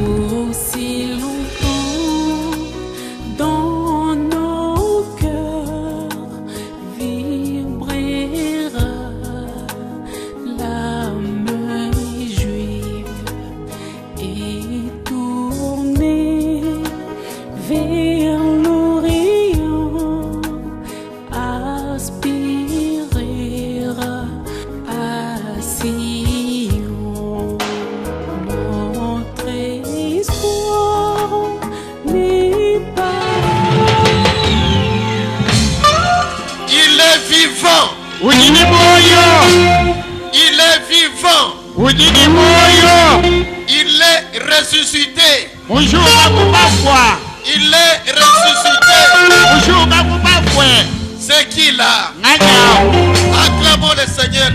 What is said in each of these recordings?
Aussi longtemps dans nos cœurs vibrera l'âme juive et tournée vers l'Orient aspirera à Sion. Notre espoir n'est pas. Il est vivant. Ujini moyo. Il est vivant. Ujini moyo. Il est ressuscité. Mushuka kubafwa. Il est ressuscité. Mushuka kubafwe. C'est qui là? Nganya. Acclamons le Seigneur.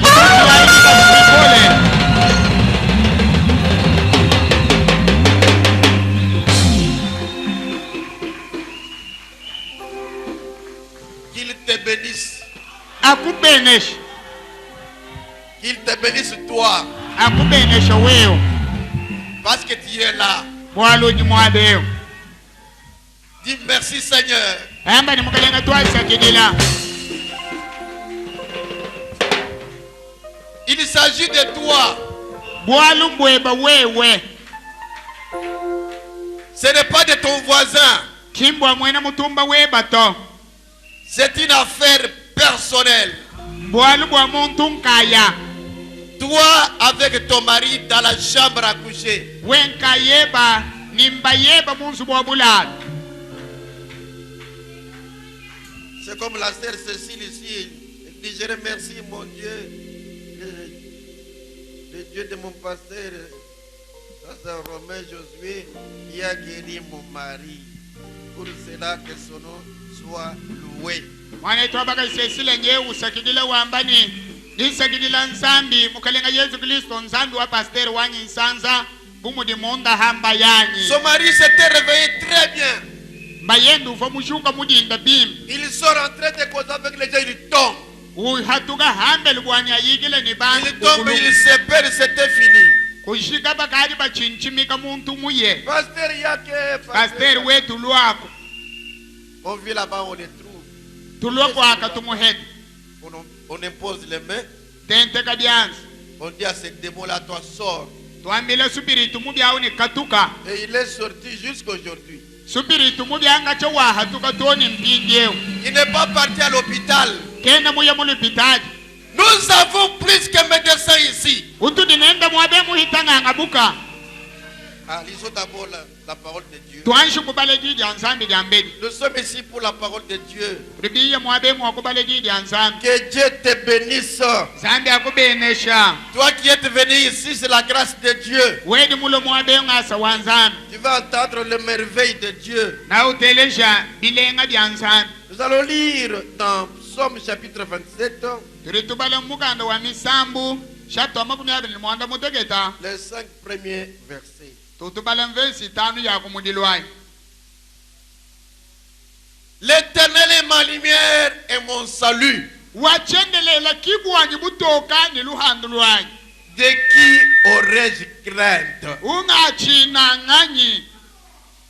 Qu'il te bénisse. Akubenesh. Qu'il te bénisse toi. Akubenesh wewe. Parce que tu es là. Mwaloji mwadeo. Dis merci Seigneur. Amba ni mukalenga twasa kidila. Il s'agit de toi. Bwalu mbweba wewe. Ce n'est pas de ton voisin. Kimbwa mwena mutumba weba to. C'est une affaire personnelle. Bwalu bwa muntu nkaya. Toi avec ton mari dans la chambre à coucher. Wenka yeba nimba yeba munsu bwa bulala. C'est comme la sœur Cécile ici. Elle dit, je remercie mon Dieu, le Dieu de mon pasteur, pasteur Romain Josué, qui a guéri mon mari. Pour cela que son nom soit loué. Mwana itwabaka Cecile nje usakidila wambani. Nisakidila nsambi mukalenga Yesu Kristo nsambi wa pasteur wanyi nsanza bumudi munda hamba yanyi. Son mari s'était réveillé très bien. Bayendu ufa mushuka mudinda bim. Ils sont rentrés de cause avec les gens, ils tombent. Uhatuga hambel bwani ayigile ni bantu. Ils tombent, ils se perdent, c'était fini. Kushika bakadi bachinchimika muntu muye. Pasteur Yake, Pasteur wetu lwako. on vit là-bas, on les trouve. Tulwako akatumuhedi. On impose les mains. Tente kabyanzi. On dit à ce démon-là, toi sors. Tuambile subiritu mubyawo ni katuka. Et il est sorti jusqu'aujourd'hui. Subiritu mubyanga cho wahatuka toni mpindyeo. Il n'est pas parti à l'hôpital. Kenda muya mulipitaji. Nous avons plus que médecins ici. Utu dinenda mwabe muhitanga ngabuka. Ah, lisons d'abord la parole de Dieu. Tuanshi kubale jiji ansambi jambedi. Nous sommes ici pour la parole de Dieu. Ribiye mwabe mwakubale jiji ansambi. Que Dieu te bénisse. Zambi akubenesha. Toi qui es venu ici, c'est la grâce de Dieu. Wedi mulo mwabe ngasa wanzambi. Tu vas entendre les merveilles de Dieu. Na utelesha bilenga byansambi. Nous allons lire dans Psaume chapitre 27. Turitubale mukanda wa misambu. Shato makumi abili mwanda mutegeta. Les 5 premiers versets. Tutubale mvesi tanu ya kumudilwai. L'Éternel est ma lumière et mon salut. Wachendelela kibwanyi butoka ni luhando lwanyi. De qui aurais-je crainte? Unga china nganyi.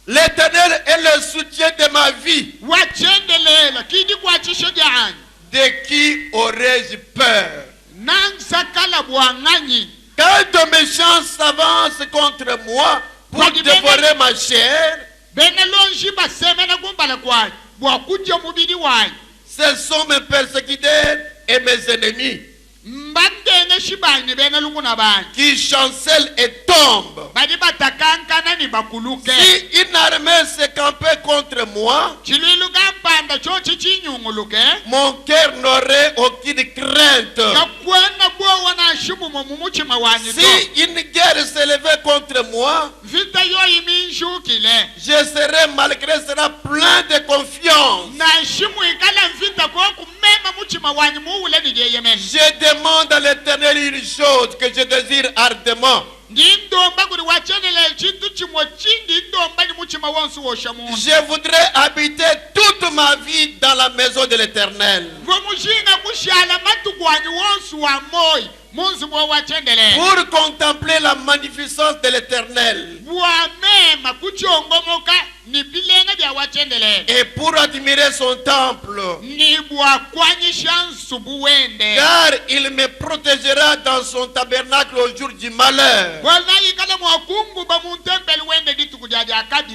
L'Éternel est le soutien de ma vie. Wachendelela kidi kwa chisho janyi. De qui aurais-je peur? Nang sakala bwanganyi. Quand de méchants s'avancent contre moi pour dévorer ma chair, Benelonji basemena gumbala kwa. Bwakuja mubidi wanyi. ce sont mes persécuteurs et mes ennemis Mbandene shibani benelunguna banyi. qui chancellent et tombent. Badi batakankana ni bakuluke. Si une armée se campait contre moi, Chililuga mpanda chochi chinyunguluke. mon cœur n'aurait aucune crainte. Kakwena bwa wana shibu mumuchima wanyi do. Si une guerre s'élevait contre moi, Vita yo iminshukile. je serais malgré cela plein de confiance. Na shimu ikala vita kwa kumema muchima wanyu muule ni yeyemene. Je demande à l'Éternel une chose que je désire ardemment. Ndindomba kuri wachenele chintu chimwe chindi ndomba ni muchima wonsu wosha mungu. Je voudrais habiter toute ma vie dans la maison de l'Éternel. Vomushinga kushala matuku wanyu wonsu wa moi. Munzu mwa wachendele. Pour contempler la magnificence de l'Éternel. Bwamema kuchongomoka ni bilenga bya wachendele. Et pour admirer son temple. Ni bwakwanyisha nsubu wende. Car il me protégera dans son tabernacle au jour du malheur.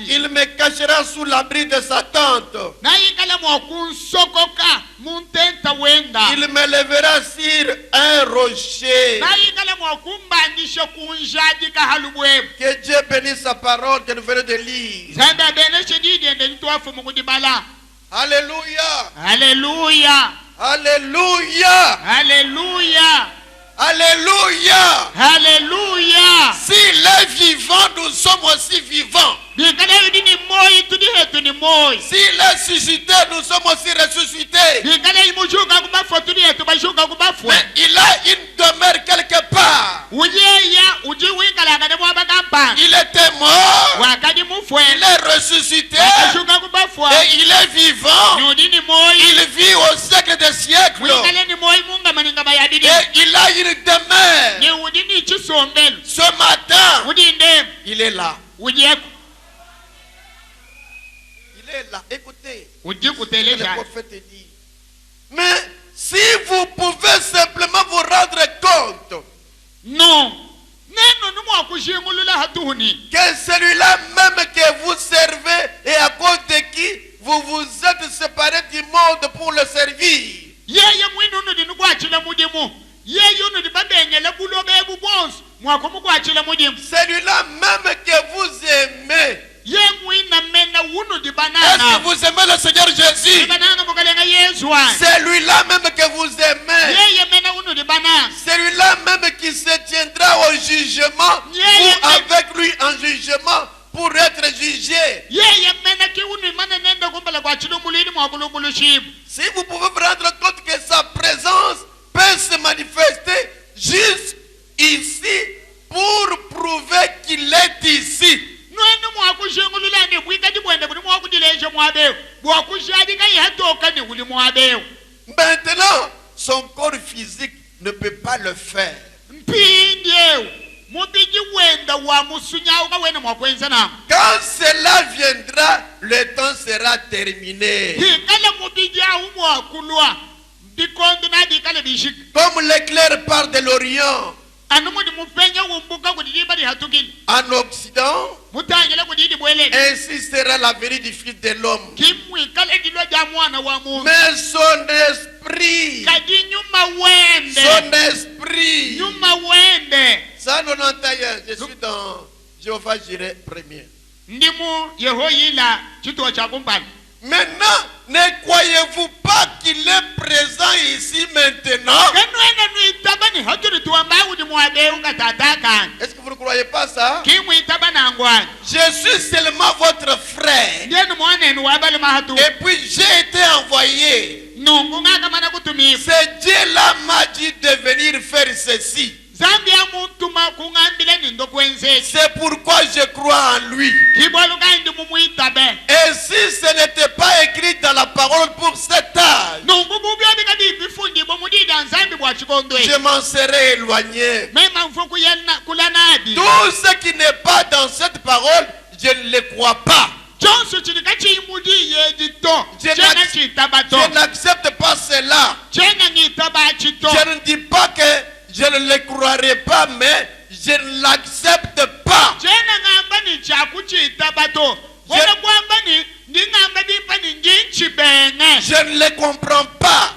Il me cachera sous l'abri de sa tente. Il me lèvera sur un rocher. Que Dieu bénisse sa parole que nous venons de lire. Alléluia. Alléluia. Alléluia. Alléluia. Alléluia. Alléluia. S'il est vivant, nous sommes aussi vivants. S'il est suscité, nous sommes aussi ressuscités. Mais il a une demeure quelque part. Il était mort. Il est ressuscité. Et il est vivant. Il vit au siècle des siècles. Et il a une demeure. Ce matin, il est là. Il est là. Écoutez. Le prophète dit. Mais si vous pouvez simplement vous rendre compte. Non. Que celui-là même que vous servez et à cause de qui vous vous êtes séparés du monde pour le servir. Celui-là même que vous aimez. Est-ce que vous aimez le Seigneur Jésus? Celui-là même que vous aimez. Celui-là même qui se tiendra au jugement. Vous avec lui en jugement pour être jugé. Si vous pouvez vous rendre compte que sa présence peut se manifester juste ici pour prouver qu'il est ici. Maintenant, son corps physique ne peut pas le faire. Quand cela viendra, le temps sera terminé. Comme l'éclair part de l'Orient en Occident, ainsi sera la venue du Fils de l'homme. Mais son esprit, ça non entend, je suis dans Jéhovah Jireh premier. Maintenant, ne croyez-vous pas qu'il est présent ici maintenant? Est-ce que vous ne croyez pas ça? Je suis seulement votre frère. Et puis j'ai été envoyé. C'est Dieu-là m'a dit de venir faire ceci. C'est pourquoi je crois en lui. Et si ce n'était pas écrit dans la parole pour cet âge, je m'en serais éloigné. Tout ce qui n'est pas dans cette parole, je ne le crois pas. Je n'accepte pas cela. Je ne dis pas que je ne le croirai pas, mais je ne l'accepte pas. Je ne le comprends pas.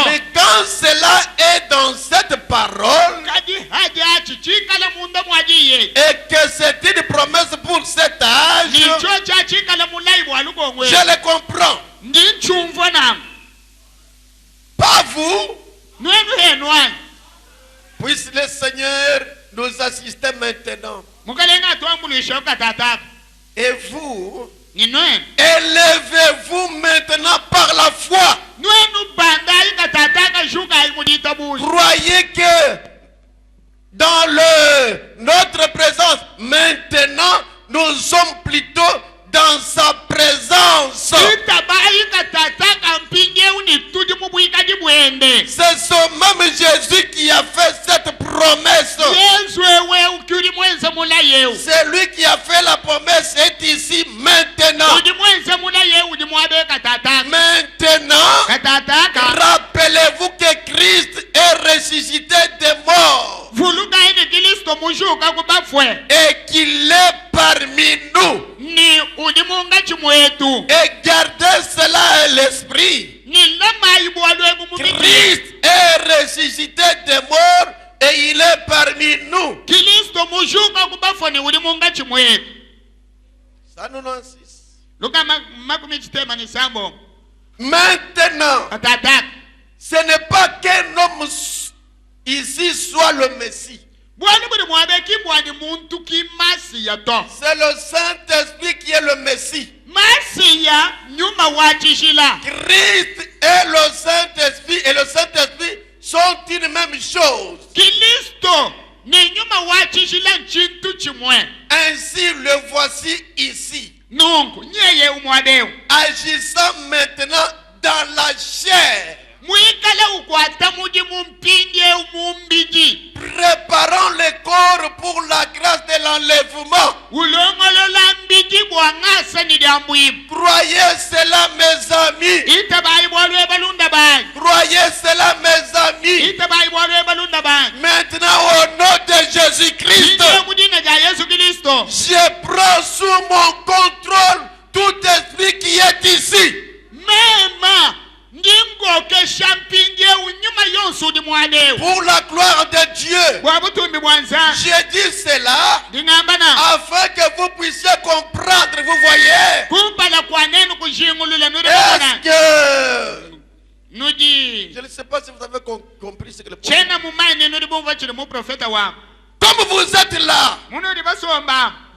Mais quand cela est dans cette parole, et que c'est une promesse pour cet âge, je le comprends. Pas vous. Puisse le Seigneur nous assister maintenant. Et vous, élevez-vous maintenant par la foi. de l'esprit. Christ est ressuscité des morts et il est parmi nous. Ça nous insiste. Maintenant, ce n'est pas qu'un homme ici soit le Messie. C'est le Saint-Esprit qui est le Messie. Christ et le Saint-Esprit sont une même chose. Ainsi le voici ici, agissant maintenant dans la chair, préparant le corps pour la grâce de l'enlèvement. Croyez cela, mes amis. Croyez cela, mes amis. Maintenant, au nom de Jésus-Christ, je prends sous mon contrôle tout esprit qui est ici. Pour la gloire de Dieu, j'ai dit cela afin que vous puissiez comprendre, vous voyez. Est-ce que... Je ne sais pas si vous avez compris ce que le prophète. Comme vous êtes là,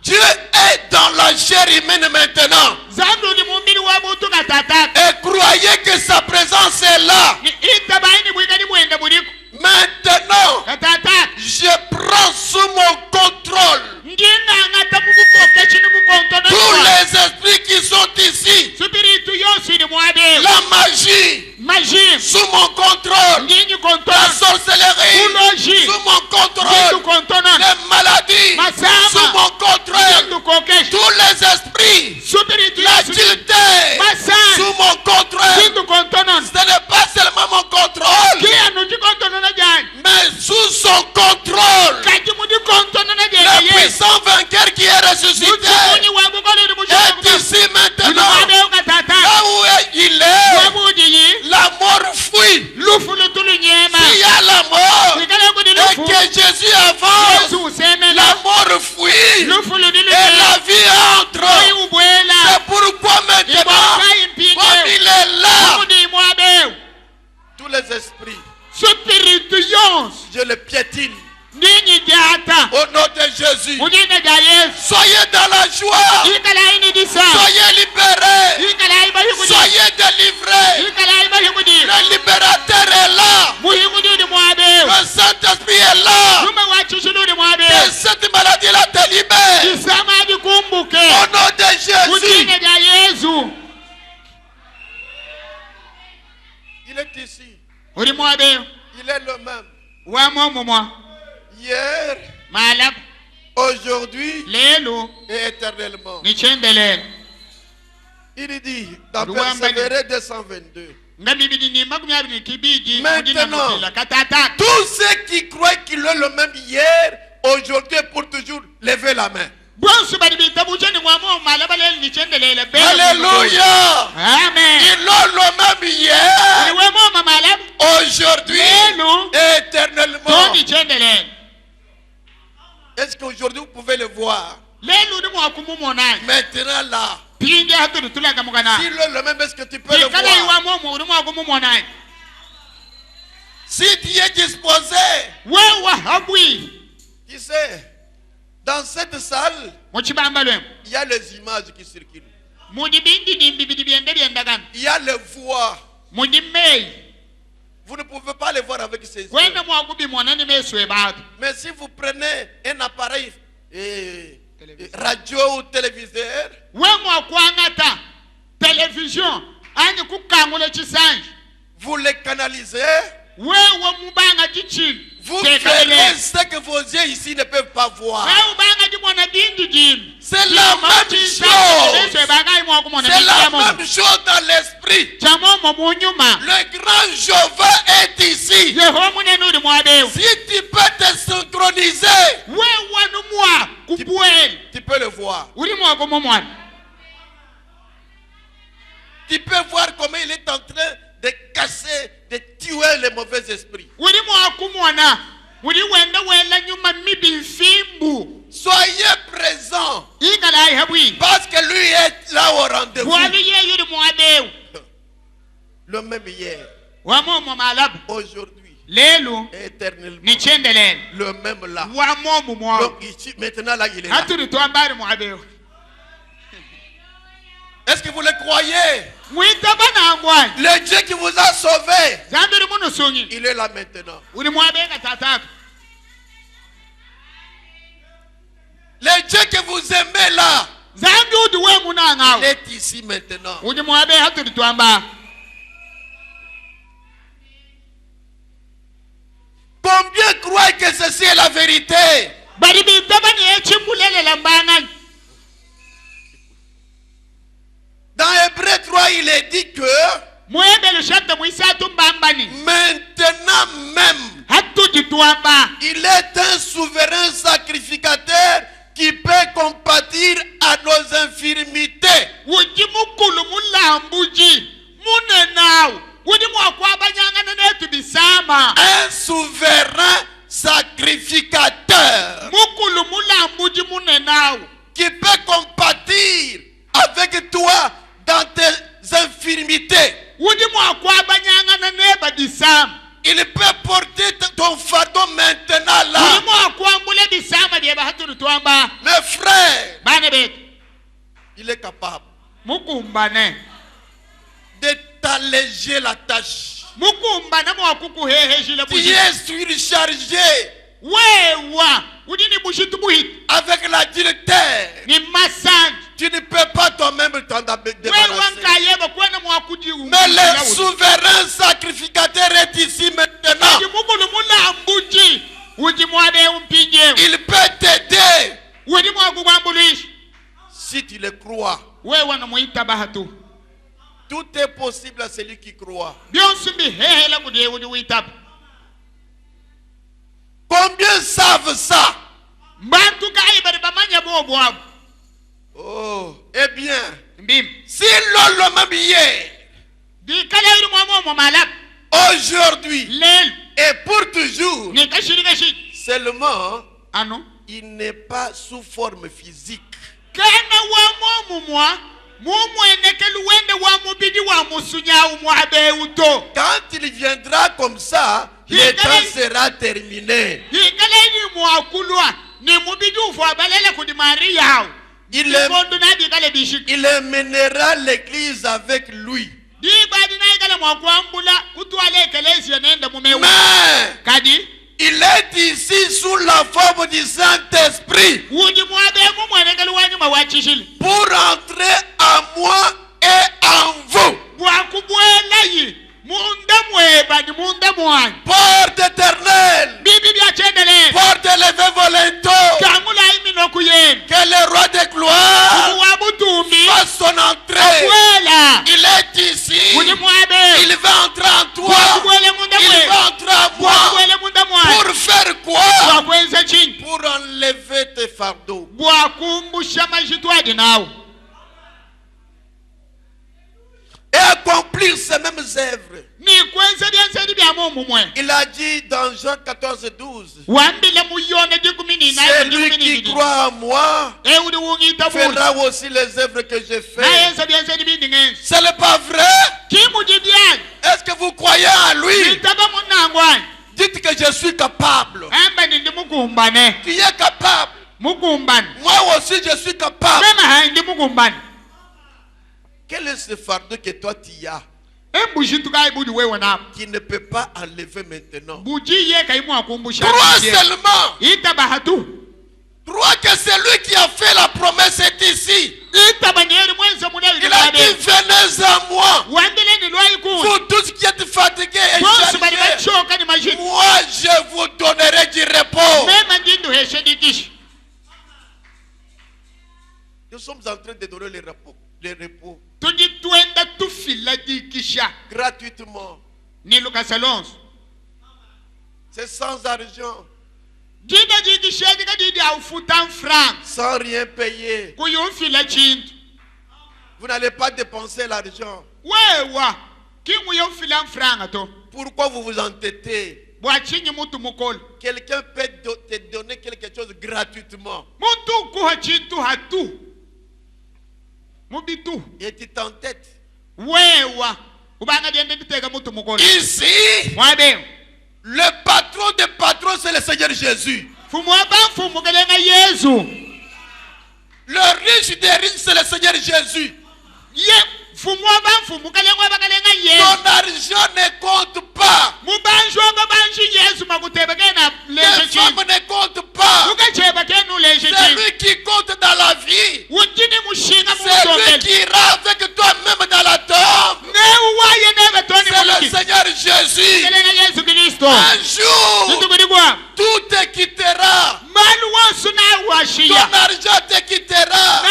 Dieu est dans la chair humaine maintenant. Et croyez que sa présence est là. Maintenant, je prends sous mon contrôle tous les esprits qui sont ici. La magie sous mon contrôle. La sorcellerie sous mon contrôle. Les maladies sous mon contrôle. Tous les esprits, l'adultère sous mon contrôle. Ce n'est pas seulement mon contrôle, mais sous son contrôle. Le puissant vainqueur qui est ressuscité est ici maintenant. Là où il est, la mort fuit. S'il y a la mort et que Jésus avance, la mort fuit et la vie entre. C'est pourquoi maintenant, comme il est là, tous les esprits, je les piétine. Au nom de Jésus, soyez dans la joie, soyez libérés, soyez délivrés. Le libérateur est là, le Saint-Esprit est là, et cette maladie-là te libère. Au nom de Jésus, il est ici, il est le même. Hier, aujourd'hui et éternellement. Il dit dans Persévérer 222. Maintenant, tous ceux qui croient qu'il est le même hier, aujourd'hui et pour toujours, levez la main. Alléluia. Amen. Il est le même hier, aujourd'hui et éternellement. Est-ce qu'aujourd'hui vous pouvez le voir? Maintenant là, s'il est le même, est-ce que tu peux le voir? Si tu es disposé, tu sais, dans cette salle, il y a les images qui circulent. Il y a les voix. Vous ne pouvez pas les voir avec ses yeux. Mais si vous prenez un appareil radio ou téléviseur, vous les canalisez. Vous verrez ce que vos yeux ici ne peuvent pas voir. C'est la même chose. C'est la même chose dans l'esprit. Le grand Jéhovah est ici. Si tu peux te synchroniser, tu peux le voir. Tu peux voir comment il Le même hier, wamomo malabu aujourd'hui, lelu et éternellement. nichendelele Le même là. wamomo mwa Donc ici, maintenant là, il est là. haturi twambari muabeho Est-ce que vous le croyez? mwitabana angwani Le Dieu qui vous a sauvé, zambiri muno sunyi il est là maintenant. uli mwabega tatatu Le Dieu que vous aimez là, zambi udi we munanga il est ici maintenant. uli mwabe haturi twamba Combien croient que ceci est la vérité? bari bitabani echimbulele lambanga Dans Hébreux 3, il est dit que mwebe lushata mwisatu mbambani maintenant même, hatuti twamba il est un souverain sacrificateur qui peut compatir à nos infirmités. uji mukulu mulambuji munenawo udi mwakwabanyangana netu bisama Un souverain sacrificateur mukulu mulambuji munenawo qui peut compatir avec toi dans tes infirmités. udi mwakwabanyangana neba disama Il peut porter ton fardeau maintenant udi là. mwakwambule bisama byeba haturi twamba Mes frères, bane betu il est capable mukumbane de t'alléger la tâche. mukumbane mwakukuheheshile Tu bushi es surchargé wewa udi ni bushitu buhiti avec l'adultère. ni masanji Tu ne peux pas toi-même t'en wewa débarrasser. nkayeba kwena mwakuji Mais le souverain sacrificateur est ici maintenant. uji mukulu mulambuji uji mwabe umpinjewo Il peut t'aider udi mwakukwambulisha si tu le crois. wewa nomuyitaba hatu Tout est possible à celui qui croit. byonsi mbihehela kudiye udi witaba Combien savent ça? mbantu kayi bari bamanya bobwabu Oh, eh bien, mbim si l'on même hier, dikala iri mwamomo malabu aujourd'hui lelu et pour toujours, nikashirikashi seulement, ano il n'est pas sous forme physique. kana wamomumwa mumwenekelu wende wamubidi wamusunyawu mwabeuto Quand il viendra comme ça, le temps sera terminé. dikala iri mwakulwa ni mubidi ufuabalele kudimari yawu bondu na dikala bishiki Il emmènera l'église avec lui. dibadi na ikala mwakwambula kutwala ekelezia nenda mumewu Mais kadi il est ici sous la forme du Saint-Esprit uji mwabemu mwenekelu wanyuma wachishile pour entrer en moi et en vous. bwakubwelayi munda mwebani munda mwanyi Porte éternelle, bibi byachendelele porte élevée volonto, kamula iminoku yenu que le roi de gloire wabutumbi fasse son entrée. akwela Il est ici, uji mwabe il va entrer en toi, bwakubwele munda il mwe va entrer en moi. bwakubwele munda mwanyi Pour faire quoi? bwakwenza chini Pour enlever tes fardeaux. bwakumbusha majitwadi nawo Et accomplir ces mêmes œuvres. nikwenza lyenseni byamumumwe Il a dit dans Jean 14, 12, wambile muyone dikumini celui qui croit en moi euli wungita buli fera aussi les œuvres que je fais. nayenza lyenseni bindi ngenzi Ce n'est pas vrai? kimujibyani Est-ce que vous croyez en lui? nitaba munangwani Dites que je suis capable. amba ndi mukumbane Tu es capable. mukumbane Moi aussi je suis capable. mema hayi ndi mukumbane Quel est ce fardeau que toi tu as embushi tukayi budi wewe napo qui ne peut pas enlever maintenant? buji ye kayi mwakumbusha Crois seulement. itaba hatu Crois que c'est lui qui a fait la promesse est ici. itaba nyeri mwenza munayi Il a dit venez à moi. wambeleni lwayikuni Vous tous qui êtes fatigués et bonsi bali chargés, bachoka ni majini moi je vous donnerai du repos. mema ndinduheshe dikishi Nous sommes en train de donner le repos. Le repos tudi twenda tufila dikisha gratuitement. ni Lukas 11 C'est sans argent, jida dikisha dikadidi aufuta franc sans rien payer. kuyumfila chintu Vous n'allez pas dépenser l'argent. wewa kimuyomfila franga to Pourquoi vous vous entêtez? bwachinyi mutu mukolo Quelqu'un peut te donner quelque chose gratuitement. mutu kuha chintu hatu mubitu Et tu t'entêtes. wewa Ici, le patron des patrons, c'est le Seigneur Jésus. Le riche des riches, c'est le Seigneur Jésus. Ton argent ne compte pas. Les femmes ne comptent pas. C'est lui qui compte dans la vie. C'est lui qui ira avec toi-même dans la tombe. C'est le Seigneur Jésus. Un jour, tout te quittera. Ton argent te quittera.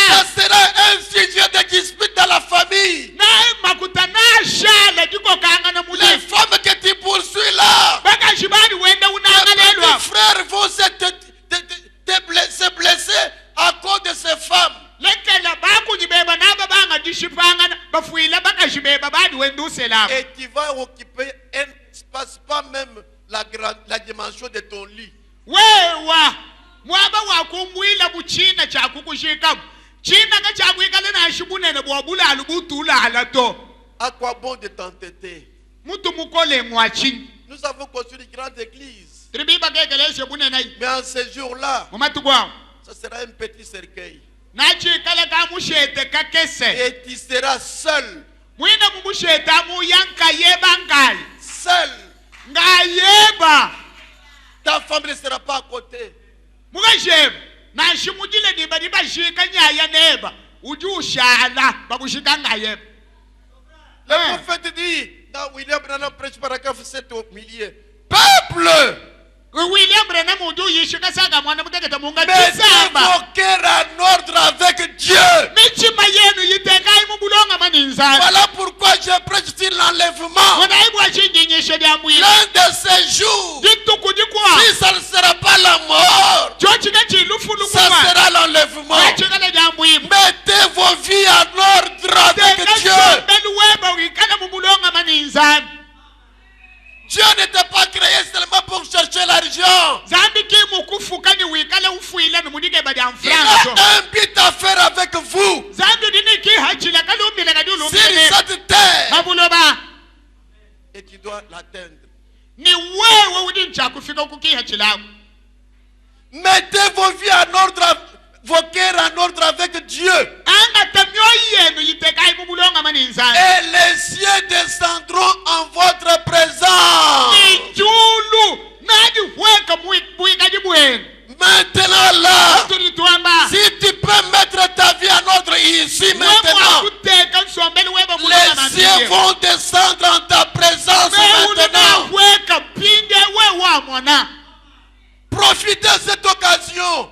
Ça sera un sujet de dispute dans la famille. Les femmes que tu poursuis là, tes petits frères vont se blesser à cause de ces femmes. Et tu vas occuper un espace, pas même la dimension de ton lit. À quoi bon de t'entêter? Nous avons construit une grande église. Mais en ce jour-là, ça sera un petit cercueil. Et tu seras seul. Seul. Ta femme ne sera pas à côté. Le prophète dit dans William Branham prêche paragraphe 7 au milieu. Peuple! Mettez vos cœurs en ordre avec Dieu. Voilà pourquoi je prêche sur l'enlèvement. L'un de ces jours, si ça ne sera pas la mort, ça sera l'enlèvement. Mettez vos vies en ordre avec Dieu. Dieu n'était pas créé seulement pour chercher l'argent. Il a un but à faire avec vous. Sur cette terre. Et tu dois l'atteindre. Mettez vos vies en ordre, vos cœurs en ordre avec Dieu. Et les cieux descendront en votre présence. Maintenant là, si tu peux mettre ta vie en ordre ici maintenant, les cieux vont descendre en ta présence maintenant. Profitez de cette occasion.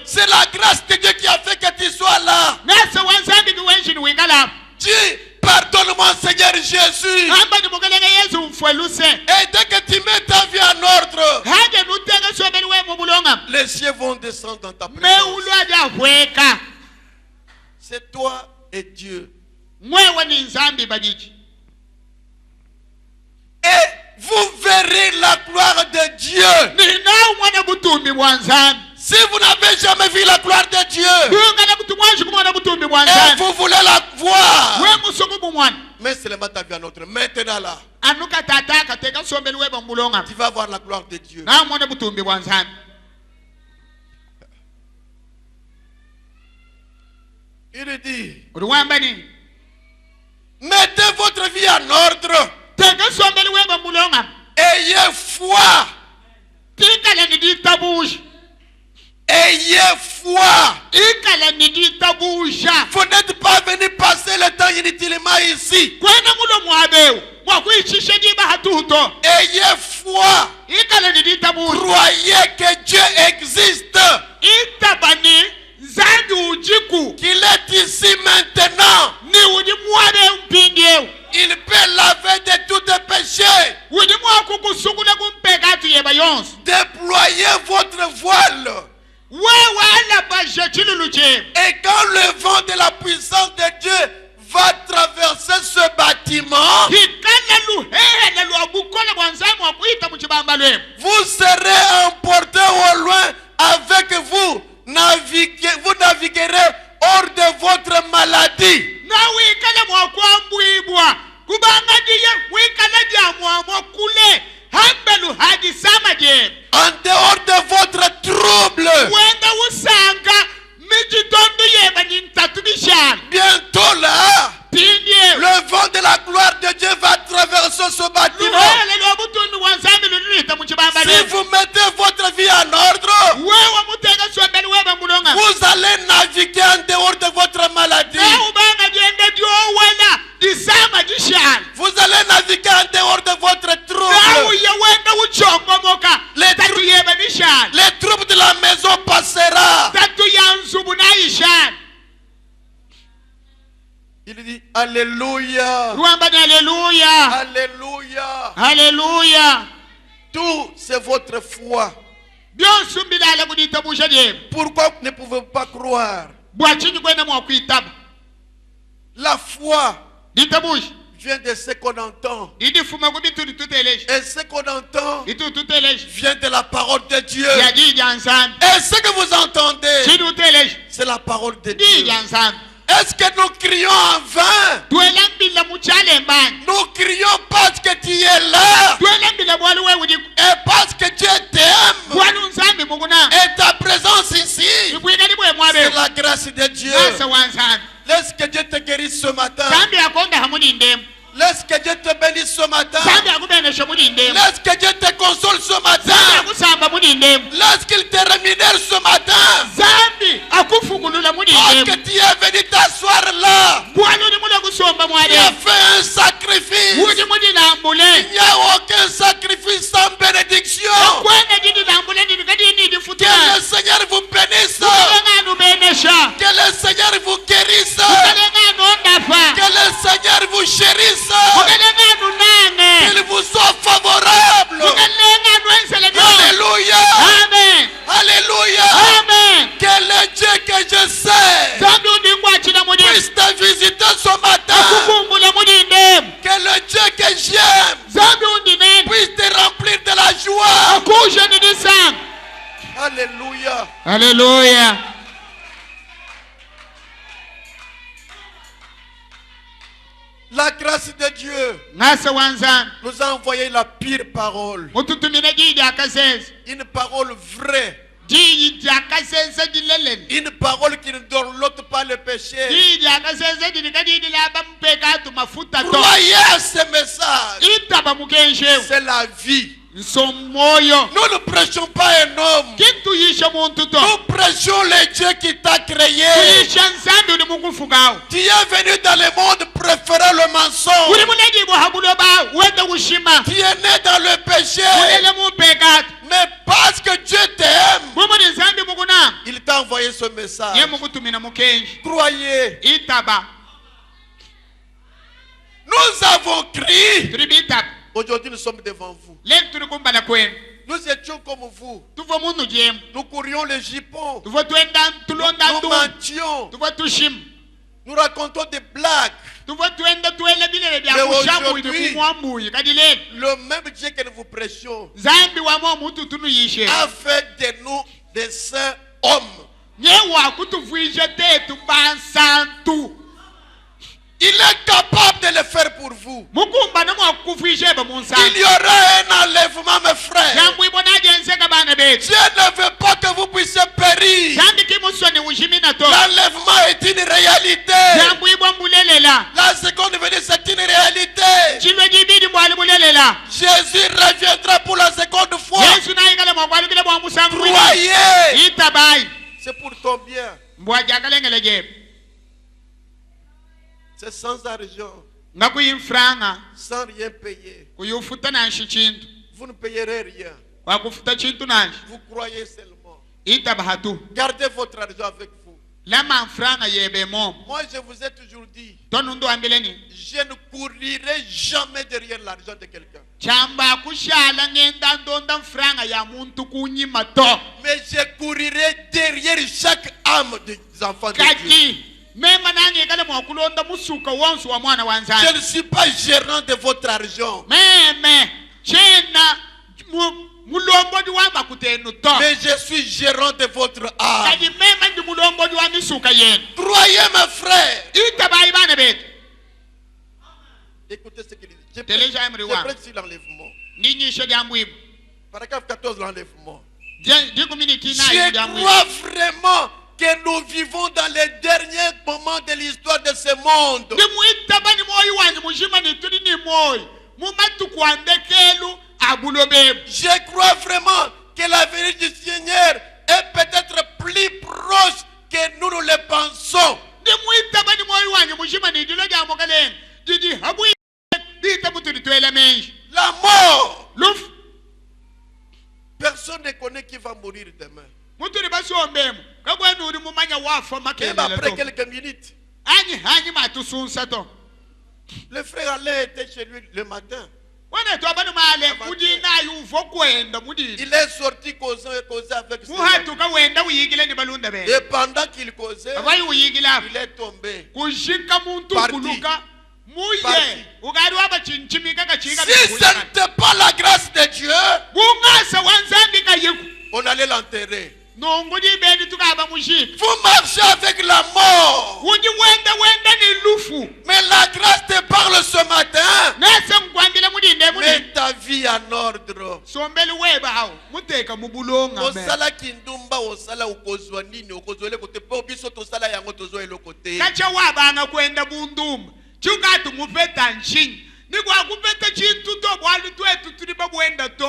C'est la grâce de Dieu qui a fait que tu sois là. Dis, pardonne-moi Seigneur Jésus. Et dès que tu mets ta vie en ordre, les cieux vont descendre dans ta présence. C'est toi et Dieu. Et vous verrez la gloire de Dieu. Si vous n'avez jamais vu la gloire de Dieu et vous voulez la voir, mais seulement ta vie en ordre. Maintenant là, tu vas voir la gloire de Dieu. Il dit, mettez votre vie en ordre. Ayez foi. Ayez foi. Vous n'êtes pas venu passer le temps inutilement ici. Ayez foi. Croyez que Dieu existe. Qu'il est ici maintenant. Il peut laver de tous les péchés. Déployez votre voile. Et quand le vent de la puissance de Dieu va traverser ce bâtiment, vous serez emporté au loin avec vous. Vous naviguerez hors de votre maladie. kuzibwa kubanga diye wikala jamwamo kule hambelu hadisama je en dehors de votre trouble. wenda usanga mijitondu yeba nintatubishana Bientôt là, tindie le vent de la gloire de Dieu va traverser ce bâtiment. luwele lwobutundu wansambi lulita muchibamba Si vous mettez votre vie en ordre, wewe mutega sombeli weba mulonga vous allez naviguer en dehors de votre maladie. ubanga jende jowala disama jishana Vous allez naviguer en dehors de votre trouble. uye wenda uchongomoka tatu yeba bishana Les troubles de la maison passera. tatu yanzubu naishana Il dit Alléluia. ruambani haleluya Alléluia. haleluya Tout c'est votre foi. byonse mbilala kuditabusha jeba Pourquoi vous ne pouvez pas croire? bwachinyi kwenda mwakwitaba La foi ditabusha vient de ce qu'on entend. idifuma kubituli tuteleje Et ce qu'on entend itu tuteleje vient de la parole de Dieu. yajija nsambi Et ce que vous entendez, chidi uteleje c'est la parole de Dieu. jija nsambi Est-ce que nous crions en vain? twelambila muchalembani Nous crions parce que tu es là. twelambila bwali wewudi Et parce que Dieu t'aime. bwali nsambi mukuna Et ta présence ici, ibwinali bwe c'est mwabe la grâce de Dieu. asa wansambi Laisse que Dieu te guérisse ce matin. sambi akonda hamulindemu Laisse que Dieu te bénisse ce matin. sambi akubenesha mulindemu Laisse que Dieu te console ce sambi matin. akusamba mulindemu Laisse qu'il te rémunère ce matin. sambi akufungulula Parce mulindemu que tu es venu t'asseoir là. bwali uli mula kusomba Tu mwale as fait un sacrifice. udi mulilambule Il n'y a aucun sacrifice sans bénédiction. kwenda jidilambule ndilikadini Que idifutula le Seigneur vous bénisse. ukalengano benesha Que le Seigneur vous guérisse. ukalengano ondafa Que le Seigneur vous chérisse. ukalengano nange Qu'il vous soit favorable. ukalengano ensele byo Alléluia. amen Alléluia. amen Que le Dieu que je sais sambi undingwachila mudi puisse te visiter ce matin. akukumbula mulindemu Que le Dieu que j'aime sambi undinene puisse te remplir de la joie. akushe nidisanga Alléluia. haleluya La grâce de Dieu ngase wanzani nous a envoyé la pire parole. mututumile jiji akasese Une parole vraie. jiji jakasese jileleni Une parole qui ne dorlote pas le péché. jiji akasese jilikadidilaba mpekatu mafuta to Croyez à ce message. itaba mukenshewu C'est la vie. nsomoyo Nous ne prêchons pas un homme. kituyisha muntu to Nous prêchons le Dieu qui t'a créé. tuyisha nsambi uli mukufukawo Tu es venu dans le monde préférant le mensonge. uli mulejibu habuloba wende kushima Tu es né dans le péché. ulele mupekatu Mais parce que Dieu t'aime, bumuli nsambi mukuna il t'a envoyé ce message. ye mukutumina mukenshi Croyez. itaba Nous avons crié. tuli bitaba Aujourd'hui, nous sommes devant vous. leki tuli kumbala kwenu Nous étions comme vous. tuvo munu jemu Nous courions les jupons. tuvo twenda tulonda Nous ndu mentions. tuvo tushima Nous racontons des blagues. tuvo twenda twele bilele Mais bya kushambuyi aujourd'hui, kumwambuyi kadi lelo le même Dieu que nous vous prêchions zambi wamo mutu tunuyishe a fait de nous des saints hommes. nyewa kutuvuyishe tetu bansantu Il est capable de le faire pour vous. mukumba namwakuvuyishe ba Il munsantu y aura un enlèvement, mes frères. jambo ibonaje nseka bana betu Dieu ne veut pas que vous puissiez périr. zambi kimusoni ushimina to L'enlèvement est une réalité. jambo ibwambulelela La seconde venue, c'est une réalité. chilwe jibidi bwali bulelela Jésus reviendra pour la seconde fois. yesu nayikale mwakwalukile bwa musangu Croyez. itabayi C'est pour ton bien. mbwajakalengele jebe C'est sans argent, nga kuyimfranga sans rien payer. kuyufuta nanshi chintu Vous ne payerez rien. wakufuta chintu nanshi Vous croyez seulement. itaba hatu Gardez votre argent avec vous. lama mfranga yebe momo Moi, je vous ai toujours dit, tonundu ambeleni je ne courirai jamais derrière l'argent de quelqu'un. chamba kushala ngenda ndonda mfranga ya muntu kunyima to Mais je courirai derrière chaque âme des enfants de Dieu. kati mema nange kale mwakulonda musuka wonsu wa mwana Je wanzani ne suis pas gérant de votre argent. meme chena mulombodi wa makutenu to Mais je suis gérant de votre âme. kati mema ndi mulombodi wa misuka yenu Croyez mes frères. itabayi bana betu Écoutez ce qu'il dit. Je Téléja Emri wa. prête sur l'enlèvement. Ninyisha dyamwibu. Paragraphe 14, l'enlèvement. Dikumini na Je dyamwibu. crois vraiment que nous vivons dans les derniers moments de l'histoire de ce monde. Ndimuitaba ni moyo wanyu mujima ni tuli ni moyo. Mumatu kwandekelu abulobebu. Je crois vraiment que l'avenir du Seigneur est peut-être plus proche que nous le pensons. Ndimuitaba ni moyo wanyu mujima ni dilo dyamokalen. Didi habu dita mutu ditwela menji. La mort. Luf. Personne ne connaît qui va mourir demain. Mutu ni basombemu. Kagwenu uri mumanya wafa Même makelele après to. quelques minutes, Hanyi matusunsa to. le frère Alain était chez lui le matin. Wana to abanu male mudina yuvo kwenda mudina. Il est sorti causer avec ses Muhatu amis. ka wenda uyigile ni balunda be. Et pendant qu'il causait, Abayi uyigila. il est tombé. Kushika muntu Parti. kuluka muye. Parti. Ugari waba chinchimika ka chika. Si ce n'était pas la grâce de Dieu, Bungasa wanzambi ka yiku. on allait l'enterrer. Nongudi bendi tukaba mushika. Vous marchez avec la mort. Uji wenda ni lufu. Mais la grâce te parle ce matin. Nasa mkwambila mudinde mudinde. Mets ta vie en ordre. Sombeli weba hao. Muteka mubulonga me. Osala kindumba osala ukozwa nini okozwele kote po biso tosala yango tozwa elokote. Kacha wabanga kwenda bundumba. Chukatu mupeta nshinyi. Nikwa kupeta chintu to bwalu twetu tuli babwenda to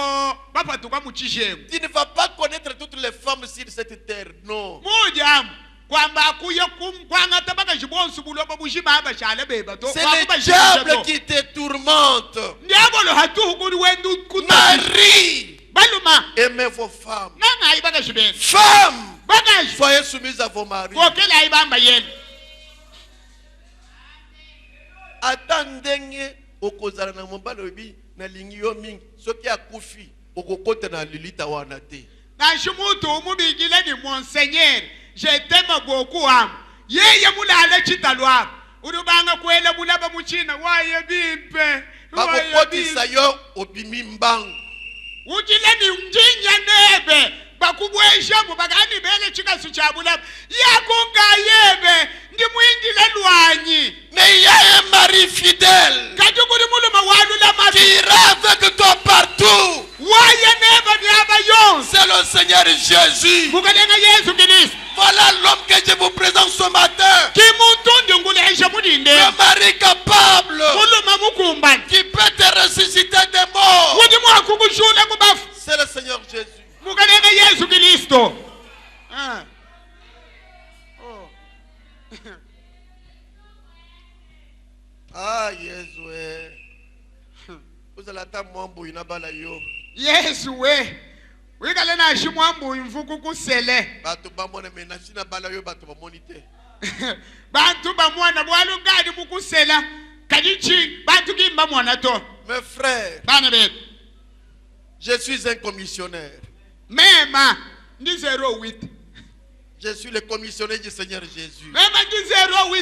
bapatuka muchishengu. Tu ne vas pas connaître toutes les femmes sur cette terre, non. Mujamu kwamba akuya kwanga tabaka jibonsu buloba bushima aba shala beba to. C'est le diable qui te tourmente. Ndiabolo hatu kuri wendu kuta. Marie, Baluma. aimez vos femmes. Nanga ibaka shibeni. Femmes, Bagaj. soyez soumises à vos maris. Kokela ibamba yenu. Attendez okozala na mobali obi na lingi yo mingi soki akufi okokota na lilita wana te. Nashimutu umubigile ni monseigneur. Je t'aime beaucoup am. Yeye mulale chitalwa. Urubanga kwela bulaba muchina waye bimpe. Bakokotisa yo obimi mbangu. Ujile ni mjinya nebe. Bakubwesha mubagani bele chikasu cha bulaba. Yakunga yebe. Ndi mwingile lwanyi. Mais il y a un mari fidèle Kajukuri muluma walu la mabi. qui ira avec toi partout. Waye neba ni aba yonse. C'est le Seigneur Jésus. Mukadenga Yesu Kristo. Voilà l'homme que je vous présente ce matin. Kimuntu ndungulesha mudinde. Un mari capable Muluma mukumbani. qui peut te ressusciter des morts. Wudi mwakukushula kubafu. C'est le Seigneur Jésus. Mukadenga Yesu Kristo. Ah. Oh. Ah, Jésus. Vous allez attendre moi pour une bala yo. Yesu we. Wikale na shimwambu imfuku kusele. Bato bamona mena sina bala yo bato bamonite. Bantu bamwana bwalu ngadi mukusela. Kajichi bantu kimba mwana to. Mes frères, Bana bet. je suis un commissionnaire. Mema ndi 08. Je suis le commissionnaire du Seigneur Jésus. Mema ndi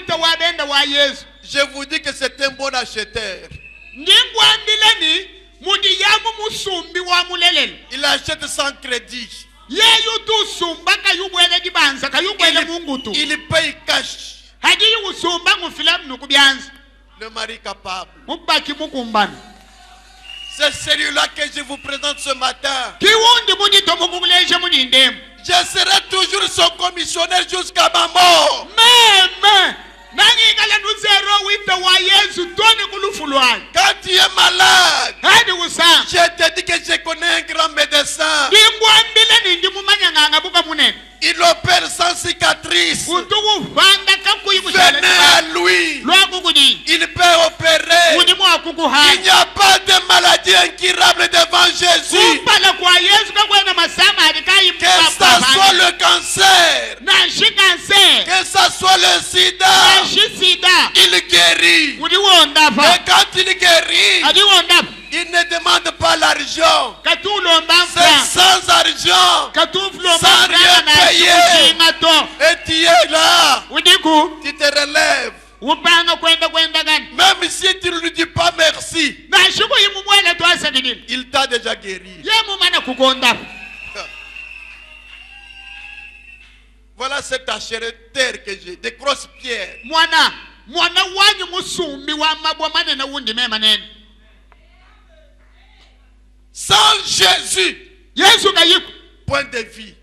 08 wabenda wa Yesu. Je vous dis que c'est un bon acheteur. Ndingwambileni mudi yamu musumbi wa mulelele. Il achète sans crédit. Yeyu tu sumba kayubwele dibanza kayubwele mungutu. Il paye cash. Hadi usumba ngufilamu nukubyanza. Le mari capable. Mubaki mukumbana. C'est celui-là que je vous présente ce matin. Kiwundi mudi tomukukulesha mudi ndemu. Je serai toujours son commissionnaire jusqu'à ma mort. Meme. Nangi kala nu 08 wa Yesu toni kulufulwani. Quand tu es malade, Hadi usa. je te dis que je connais un grand médecin. Ndingwambile ndi mumanya nganga buka munene. Il opère sans cicatrice. Utuku vanda kakuyi Venez kushala. à lui. Lwakukudi. Il peut opérer. Udi mwakukuha. Il n'y a pas de maladie incurable devant Jésus. Kumpala kwa Yesu kakwena masama adikayi Que ça soit le cancer, na shikanse. que ça soit le sida, Na shisida. il guérit. Udi wondafa. Et quand il guérit, Adi wondafa. il ne demande pas l'argent. Katulomba C'est mfra. sans argent. Katufulomba Sans rien mfra na payer. shikushingato. Et tu es là. Udiku. Tu te relèves. Upanga kwenda gani. Même si tu ne lui dis pas merci, Na shiku yimumwele twasadidini. il t'a déjà guéri. Ye mumana kukonda. Voilà cet acheteur que j'ai, des grosses pierres. Mwana mwana wanyu musumbi wa mabwa manene wundi mema nene. Sans Jésus, Yesu kayiku point de vie.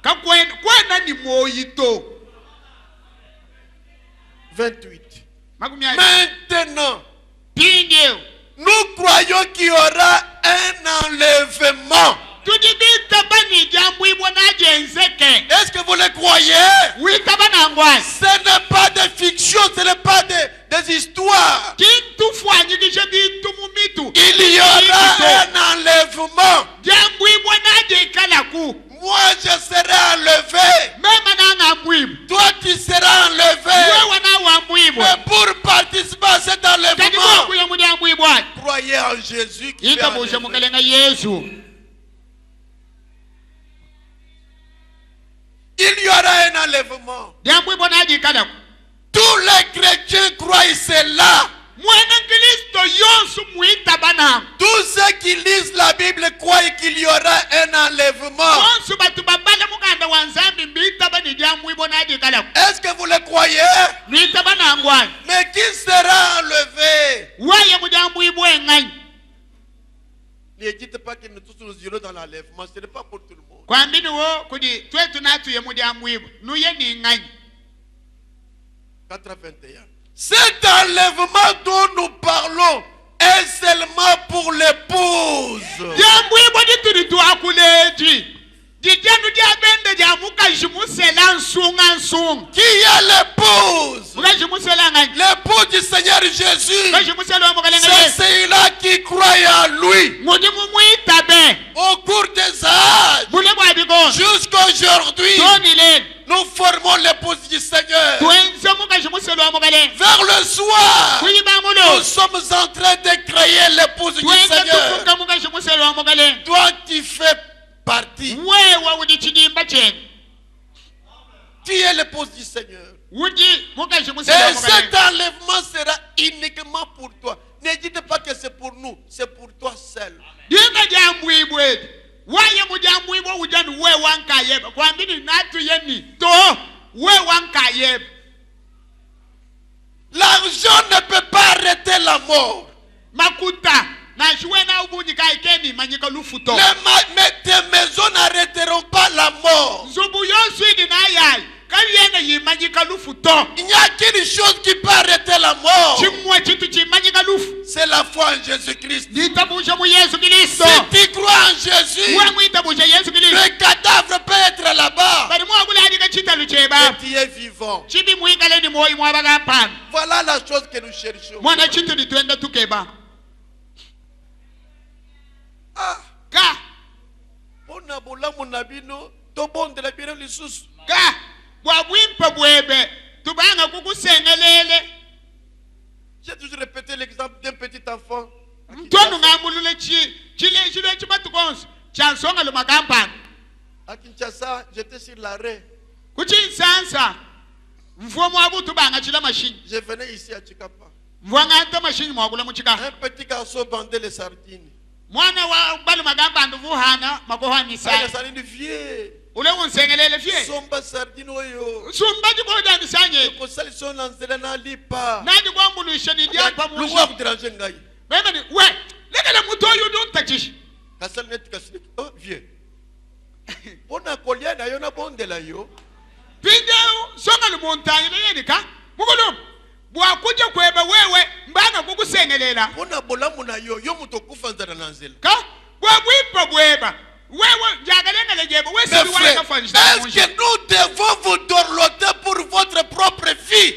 kwena ni moyito. 28. Maintenant, nous croyons qu'il y aura un enlèvement. Est-ce que vous le croyez? Ce n'est pas des fictions, ce n'est pas des histoires. Il y aura un enlèvement. Moi je serai enlevé. Toi tu seras enlevé. Mais pour participer à cet enlèvement, croyez en Jésus qui fait enlever. Il y aura un enlèvement. Tous les chrétiens croient cela. Tous ceux qui lisent la Bible croient qu'il y aura un enlèvement. Est-ce que vous le croyez? Mais qui sera enlevé? Ne dites pas que nous tous nous irons dans l'enlèvement. Ce n'est pas pour tout le monde. 4:21. Cet enlèvement dont nous parlons est seulement pour l'épouse. Qui est l'épouse? L'épouse du Seigneur Jésus. C'est celui-là qui croit en lui. Au cours des âges, jusqu'à aujourd'hui, nous formons l'épouse du Seigneur. Vers le soir, nous sommes en train de créer l'épouse du Seigneur. Toi, tu fais partie. Tu es l'épouse du Seigneur. Et cet enlèvement sera uniquement pour toi. Ne dites pas que c'est pour nous, c'est pour toi seul. L'argent ne peut pas arrêter la mort. Tes maisons n'arrêteront pas la mort. Il n'y a qu'une chose qui peut arrêter la mort. C'est la foi en Jésus-Christ. Si tu crois en Jésus, le cadavre peut être là-bas. Et tu es vivant. Voilà la chose que nous cherchons. J'ai toujours répété l'exemple d'un petit enfant. À Kinshasa, j'étais sur l'arrêt. Je venais ici à Chikapa. Un petit garçon bandait les sardines. Les sardines vieux. Somba sardine oyo. Ko salisson lanzela na lipa. Luwa kudranger ngai. Kasal net kaslik. Oh vieux. Ona kolia na yo na bondela yo. Pinja songa le montagne yedika. Mugolo. Bwa kuja kweba wewe mbanga kukusengelela. Ona bolamu na yo yo mutokufa nzara nanzela. Ka bwa bwipa bweba. Est-ce que nous devons vous dorloter pour votre propre vie?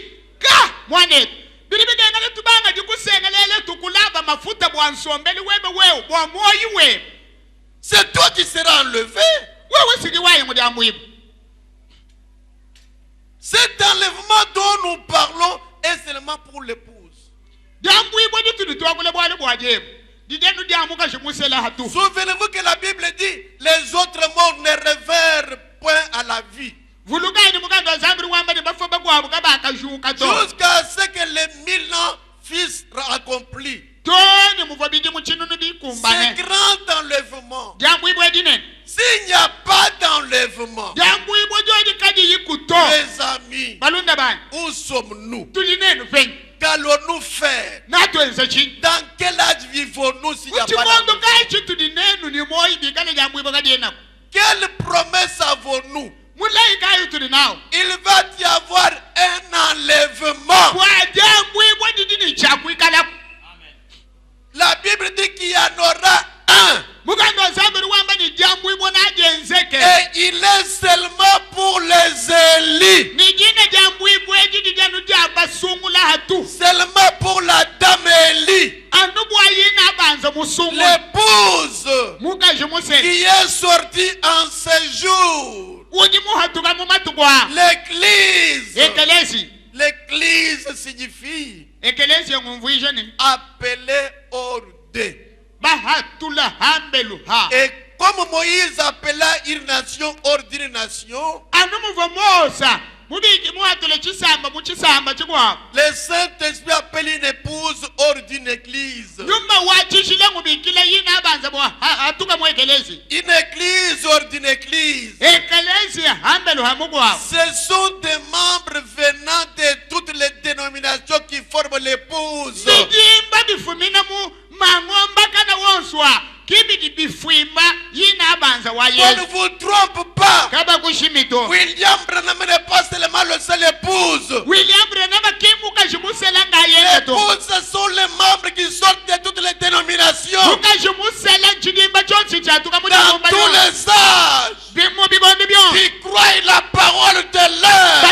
C'est toi qui seras enlevé. Cet enlèvement dont nous parlons est seulement pour l'épouse. Souvenez-vous que la Bible dit les autres morts ne révèrent point à la vie. Jusqu'à ce que les 1000 ans fils accomplis. C'est grand enlèvement. S'il n'y a pas d'enlèvement, mes amis, où sommes-nous? Dans quel âge vivons-nous s'il n'y a pas l'amour? Quelle promesse avons-nous? Il va y avoir un enlèvement. La Bible dit qu'il y en aura un. Et il est seulement pour les élus. Seulement pour la dame Élie, l'épouse qui est sortie en séjour. L'église signifie appelé hors d'eux. Et comme Moïse appela une nation hors d'une nation, le Saint-Esprit appelle une épouse hors d'une église. Une église hors d'une église. Ce sont des membres venant de toutes les dénominations qui forment l'épouse. On ne vous trompe pas. William Branham n'est pas seulement le seul épouse. L'épouse, ce sont les membres qui sortent de toutes les dénominations. Dans tous les âges. Qui croient la parole de l'heure.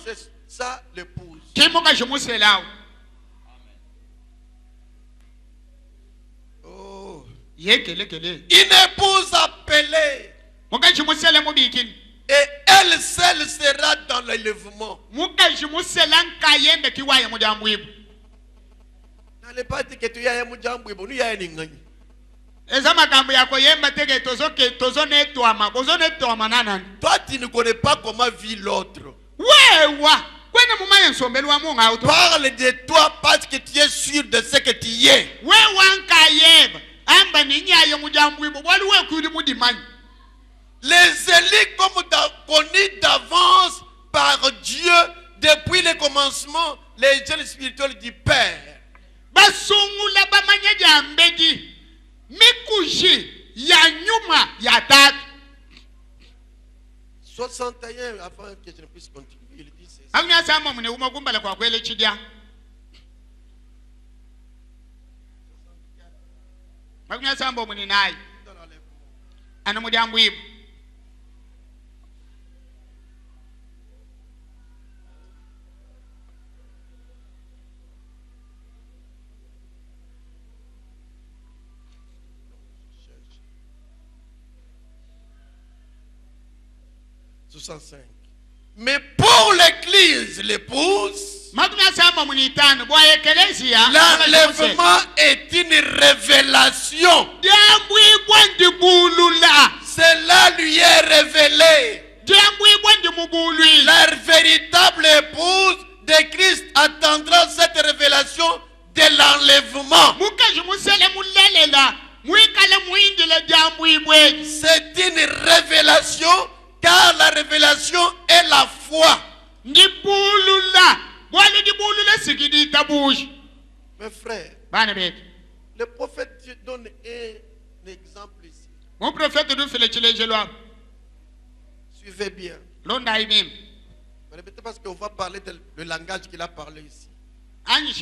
C'est ça l'épouse. Une épouse appelée. Et elle seule sera dans l'enlèvement. N'allez pas dire que tu as un mujambwe, nous y a un ingani. Toi, tu ne connais pas comment vit l'autre. Parle de toi parce que tu es sûr de ce que tu es. Les élus comme connus d'avance par Dieu depuis le commencement, les jeunes spirituels du Père. 61 avant que je ne puisse continuer, il dit c'est ça. Mais pour l'église, l'épouse, l'enlèvement est une révélation. Cela lui est révélé. La véritable épouse de Christ attendra cette révélation de l'enlèvement. C'est une révélation, car la révélation est la foi. Mes frères, le prophète Dieu donne un exemple ici. Mon prophète nous fait le Suivez bien. Répétez parce qu'on va parler du langage qu'il a parlé ici. Il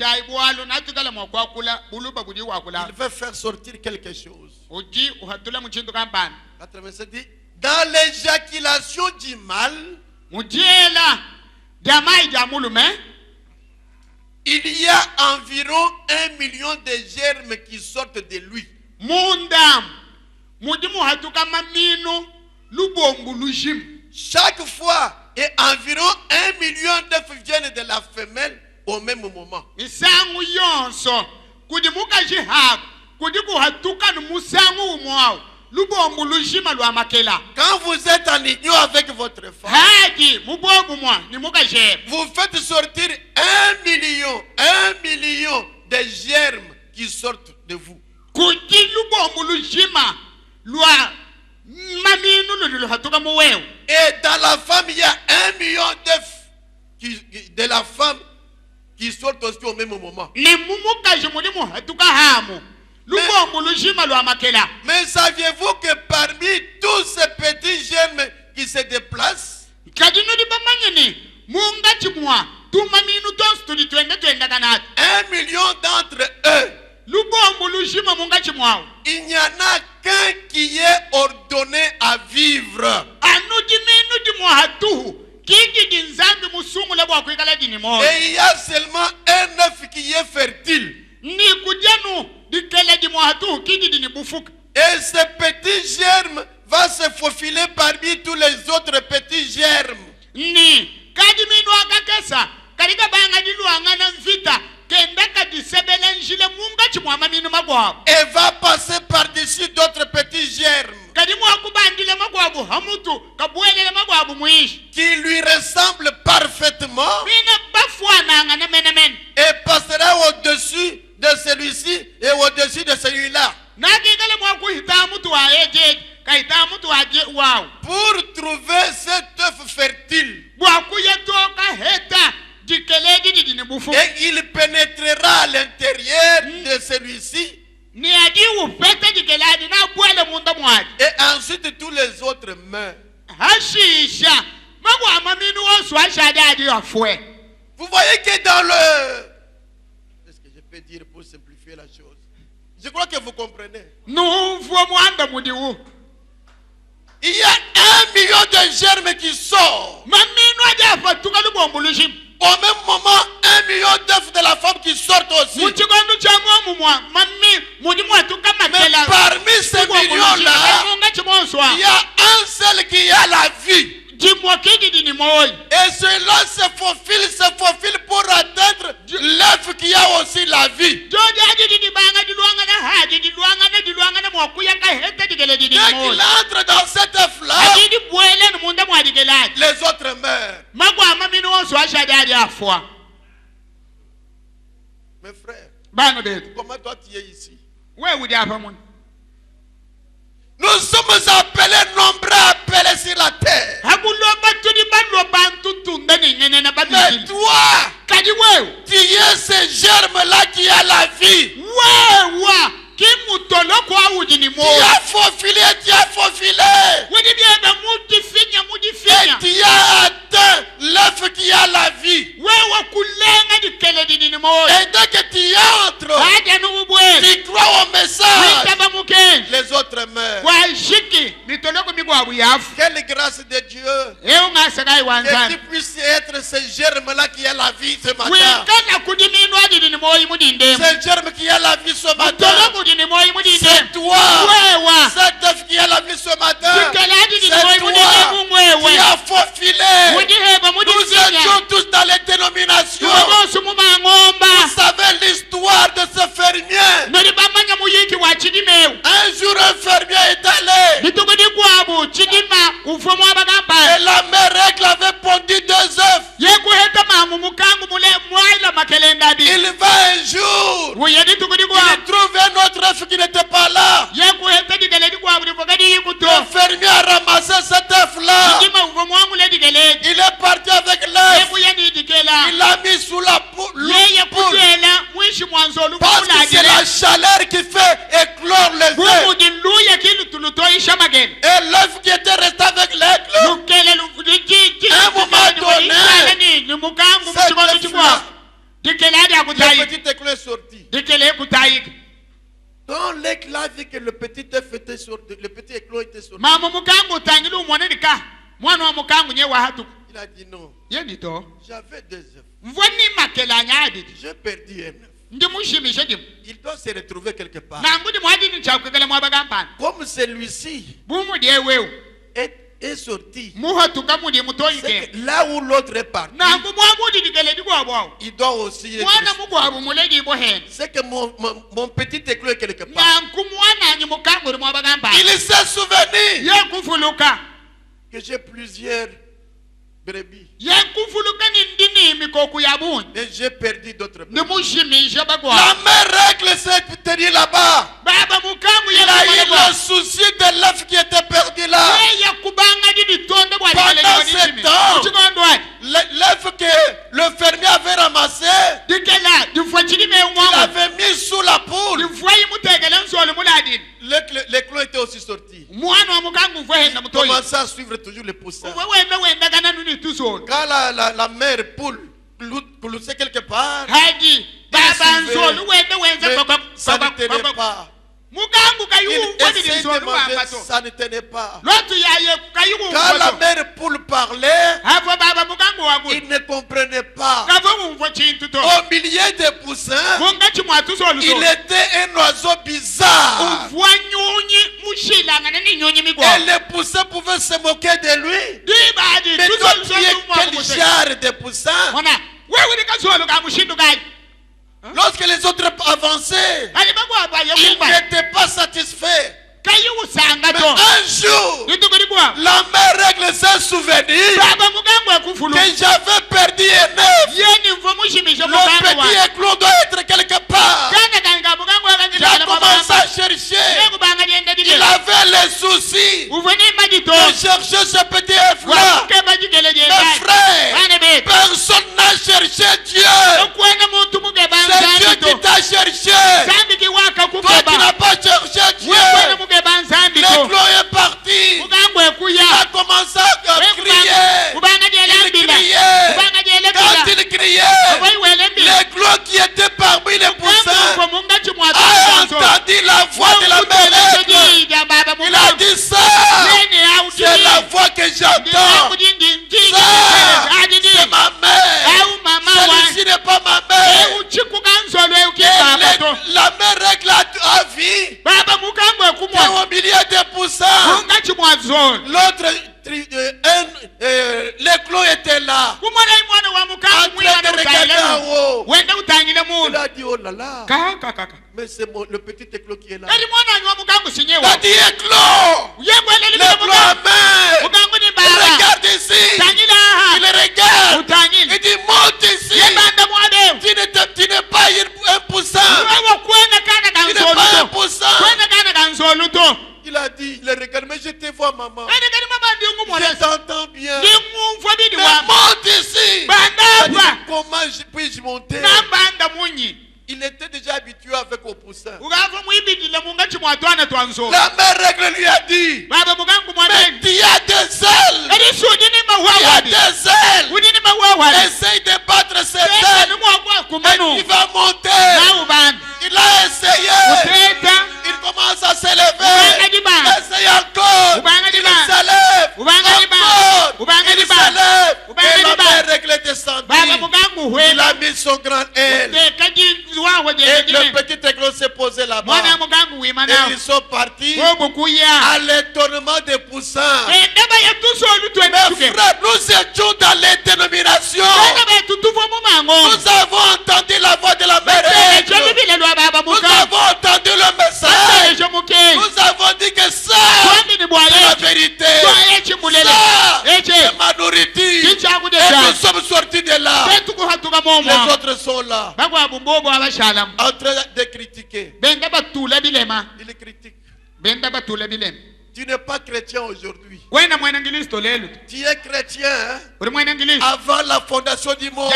veut faire sortir quelque chose. Dit, dans l'éjaculation du mal, il y a environ 1 million de germes qui sortent de lui. Chaque fois, et environ 1 million d'œufs viennent de la femelle au même moment. Quand vous êtes en union avec votre femme, vous faites sortir 1 million de germes qui sortent de vous. Et dans la femme, il y a 1 million d'œufs de la femme qui sortent aussi au même moment. Mais saviez-vous que parmi tous ces petits germes qui se déplacent, 1 million d'entre eux, il n'y en a qu'un qui est ordonné à vivre. Et il y a seulement un œuf qui est fertile. Et ce petit germe va se faufiler parmi tous les autres petits germes. Et va passer par-dessus d'autres petits germes qui lui ressemblent parfaitement et passera au-dessus de celui-ci et au-dessus de celui-là. Pour trouver cet œuf fertile. Et il pénétrera à l'intérieur de celui-ci. Et ensuite tous les autres meurent. Vous voyez que dans le... Qu'est-ce que je peux dire pour simplifier la chose? Je crois que vous comprenez. Il y a 1 million de germes qui sortent. Au même moment, 1 million d'œufs de la femme qui sortent aussi. Mais parmi ces millions-là, il y a un seul qui a la vie. Et cela se faufile pour atteindre l'œuf qui a aussi la vie. Dès qu'il entre dans cet œuf-là, les autres meurent. Mes frères, comment toi tu es ici? Nous sommes appelés, nombreux appelés sur la terre. Mais toi, tu es ce germe-là qui a la vie. Tu as faufilé, tu as faufilé. Et tu as atteint l'œuf qui a la vie. Et dès que tu entres, tu crois au message, les autres meurent. Quelle grâce de Dieu. Que tu puisses être ce germe-là qui a la vie ce matin. Ce germe qui a la vie ce matin. C'est toi. Cet œuf qui a la vie ce matin. C'est toi qui a faufilé. Nous étions tous dans les dénominations. Vous savez l'histoire de ce fermier. Un jour un fermier est allé. Et la mère règle avait pondu 2 œufs. Il va un jour. Il trouve un autre œuf qui n'était pas là. Le fermier a ramassé cet œuf-là. Il est parti avec l'œuf. Il l'a mis sous la poule. Parce que c'est la chaleur qui fait éclore les œufs. Et l'œuf qui était resté avec l'éclore, à un moment donné, cet œuf-là, le petit éclore est sorti. Quand l'éclat a vu que le petit œuf était sorti, le petit éclore était sorti, il a dit non. J'avais 2 œufs. J'ai perdu un œuf. Il doit se retrouver quelque part. Comme celui-ci est sorti, c'est que là où l'autre est parti, il doit aussi être. C'est que mon petit éclore est quelque part. Il s'est souvenu que j'ai plusieurs brebis. Et j'ai perdu d'autres brebis. La mère règle s'est tenue là-bas. Il a eu le souci de l'œuf qui était perdu là. Pendant ce temps, l'œuf que le fermier avait ramassé, poule, les clous étaient aussi sortis. Il commençait à suivre toujours les poussins. Quand la mère poule cloussait quelque part, ça ne tenait pas. Il essayait de manger, ça ne tenait pas. Quand la mère poule parlait, il ne comprenait pas. Au milieu des poussins, il était un oiseau bizarre. Et les poussins pouvaient se moquer de lui. Mais toi, tu es quel genre de poussins? Lorsque les autres avançaient, ils n'étaient pas satisfaits. Mais un jour, la mère règle ses souvenirs que j'avais perdu un œuf. Le petit éclon doit être quelque part. Il a commencé à chercher. Il avait les soucis de chercher ce petit œuf-là. Mes frères, personne n'a cherché Dieu. C'est Dieu qui t'a cherché. Toi qui n'as pas cherché Dieu. L'éclon est parti. Il a commencé à crier. Il criait. Quand il criait, l'éclon qui était parmi les poussins a entendu la voix de la mère. Il a dit ça. C'est la voix que j'entends. Ça, c'est ma mère. Celle-ci n'est pas ma mère. La mère règle à vie. Au milieu des poussins, l'autre, l'éclon était là, en train de regarder en haut. Il a dit, oh là là, mais c'est le petit éclon qui est là. Il a dit, éclon, l'éclon à main, regarde ici. Il regarde, il dit, monte ici. Tu n'es pas un poussin. Tu n'es pas un poussin. Il a dit, il regarde, mais je te vois, maman. Je t'entends bien. Mais monte ici. Comment puis-je monter? Il était déjà habitué avec au poussin. La mère règle lui a dit, mais tu as des ailes. Tu as des ailes. Essaye de battre ses ailes. Et tu vas monter. Il a essayé. Il commence à s'élever. Essaye encore. Il s'élève. Encore. Il s'élève. Et la mère règle est descendue. Il a mis son grand aile. Et le petit éclon s'est posé là-bas. Et ils sont partis à l'étonnement des poussins. Mes frères, nous étions dans les dénominations. Nous avons entendu la voix de la mère. Nous avons entendu le message. Nous avons dit que ça, c'est la vérité. Ça, c'est ma nourriture. Et nous sommes sortis de là. Les autres sont là, en train de critiquer. Ils critiquent. Tu n'es pas chrétien aujourd'hui. Tu es chrétien, hein? Avant la fondation du monde.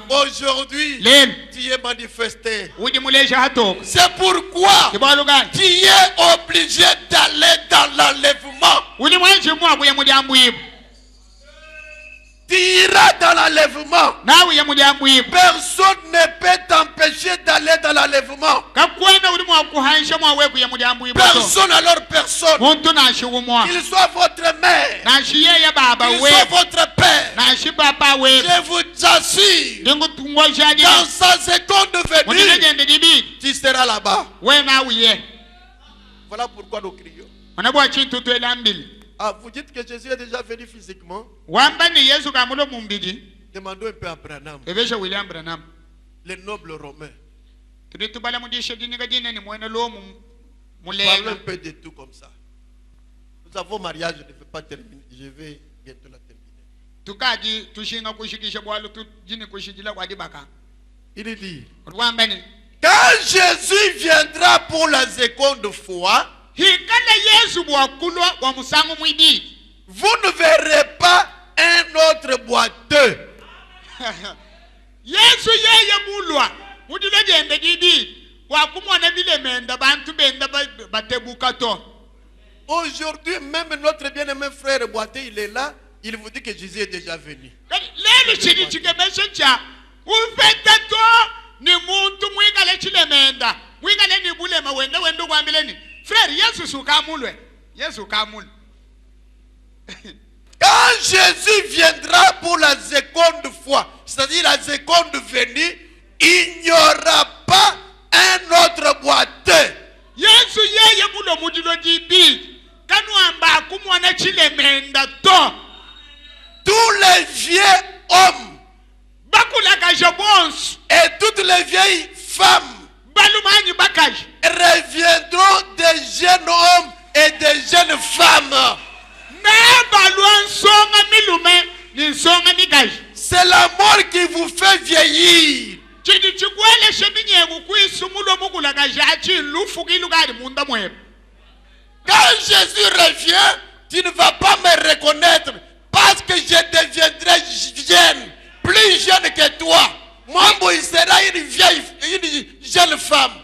Aujourd'hui, tu es manifesté. C'est pourquoi tu es obligé d'aller dans l'enlèvement. Tu iras dans l'enlèvement. Personne ne peut t'empêcher d'aller dans l'enlèvement. Personne, alors personne. Qu'il soit votre mère, qu'il soit votre père. Je vous assure, dans sa seconde venue, tu seras là-bas. Voilà pourquoi nous crions. Ah, vous dites que Jésus est déjà venu physiquement? Demandons un peu à Branham, les nobles romains. Parlons un peu de tout comme ça. Nous avons mariage, je ne vais pas terminer. Je vais bientôt la terminer. Il dit, quand Jésus viendra pour la seconde fois, vous ne verrez pas un autre boiteux. Aujourd'hui, même notre bien-aimé frère Boité, il est là. Il vous dit que Jésus est déjà venu. Quand Jésus viendra pour la seconde fois, c'est-à-dire la seconde venue, il n'y aura pas un autre boiteux. Tous les vieux hommes et toutes les vieilles femmes reviendront des jeunes hommes et des jeunes femmes. C'est la mort qui vous fait vieillir. Quand Jésus revient, tu ne vas pas me reconnaître parce que je deviendrai jeune, plus jeune que toi. Moi, il sera une jeune femme.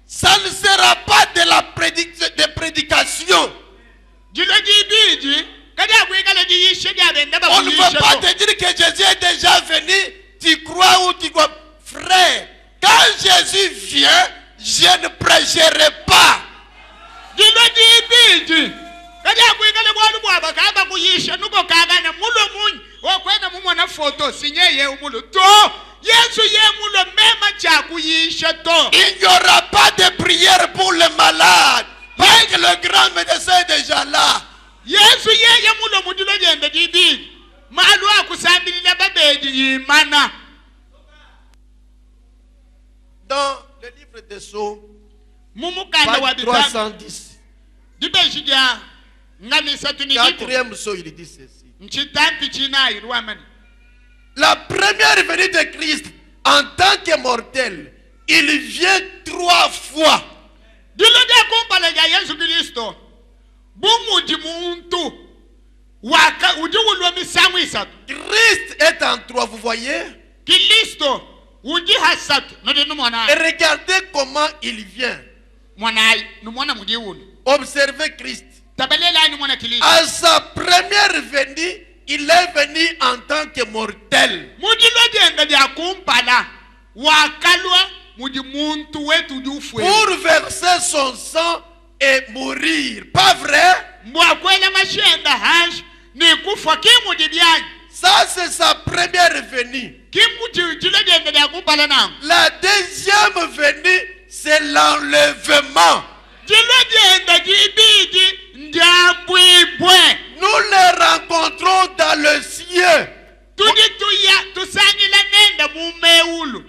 Ça ne sera pas de la prédication. On ne peut pas te dire que Jésus est déjà venu, tu crois ou tu crois. Frère, quand Jésus vient, je ne prêcherai pas. Il n'y aura pas de prière pour les malades. Parce que le grand médecin est déjà là. Dans le livre des Sceaux, page 310, 4e Sceau, il dit ceci. La première venue de Christ en tant que mortel, il vient 3 fois. Christ est en 3, vous voyez? Et regardez comment il vient. Observez Christ. À sa première venue, il est venu en tant que mortel. Pour verser son sang et mourir. Pas vrai? Ça, c'est sa première venue. La deuxième venue, c'est l'enlèvement. Nous les rencontrons dans le ciel.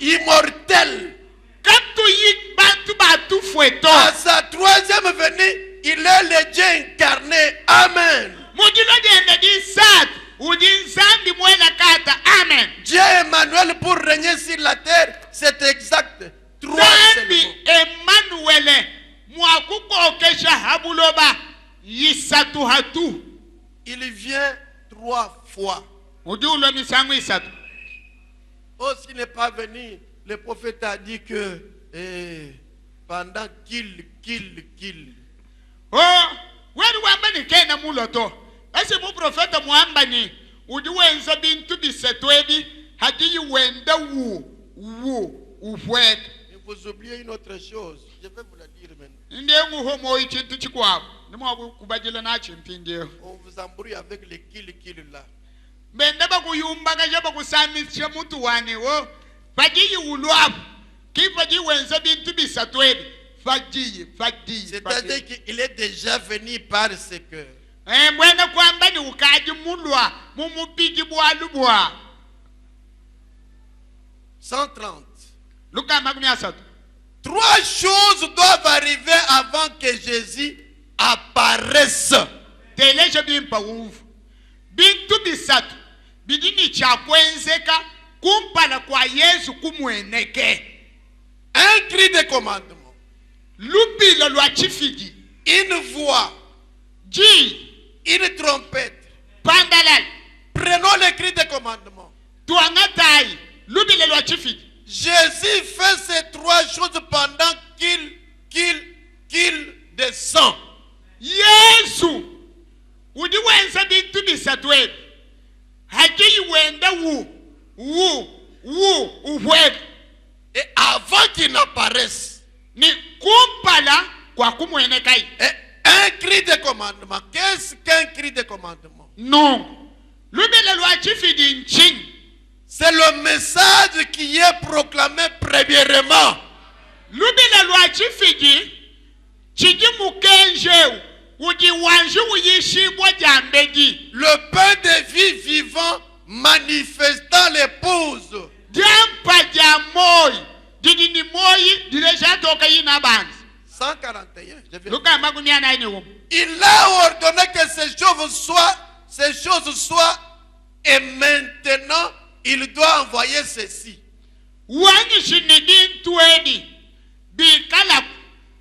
Immortel. À sa troisième venue, il est le Dieu incarné. Amen. Dieu Emmanuel pour régner sur la terre, c'est exact. 3 il vient 3 fois. Oh, s'il n'est pas venu, le prophète a dit que pendant qu'il. Oh, where wambani kena muloto. Ese mu profeta muambani udiwenza bintu bisetwebi hadi wenda ufwet. Vous oubliez une autre chose, je vais vous la dire maintenant. Ndiengu homo ichintu chikwabo. Ndimo kubajila na chimpinde. On vous embrouille avec les kill là. Bendaba kuyumbaga jaba kusamisha mutu wane wo. Faji ulwabu. Kifaji wenza bintu bisatwebi. C'est-à-dire qu'il est déjà venu parce que 130. 3 choses doivent arriver avant que Jésus apparaisse. Un cri de commandement. une voix, Ji. une trompette. Pandalal. Prenons le cri de commandement. Tuangatai. Lubile lwa chifidi. Jésus fait ces trois choses pendant qu'il descend. Yesu. Udi wenza bintu bisatwe. Haji wenda uwed. Et avant qu'il n'apparaisse, Ni kumpala kwa kumwenekai. un cri de commandement. Qu'est-ce qu'un cri de commandement? Non. Lubile lwa chifidi nchin. C'est le message qui est proclamé premièrement. Lubile lwa chifidi chiji mukenje udi wanji uyishibwa jambedi. Le pain de vie vivant manifestant l'épouse. Diampa jamoi. Didi ni moi direja toka yina banzi. 141. Je viens. Luka magumia na ini Il a ordonné que ces choses soient, et maintenant il doit envoyer ceci. Wanyi shinidin tuedi. Bikala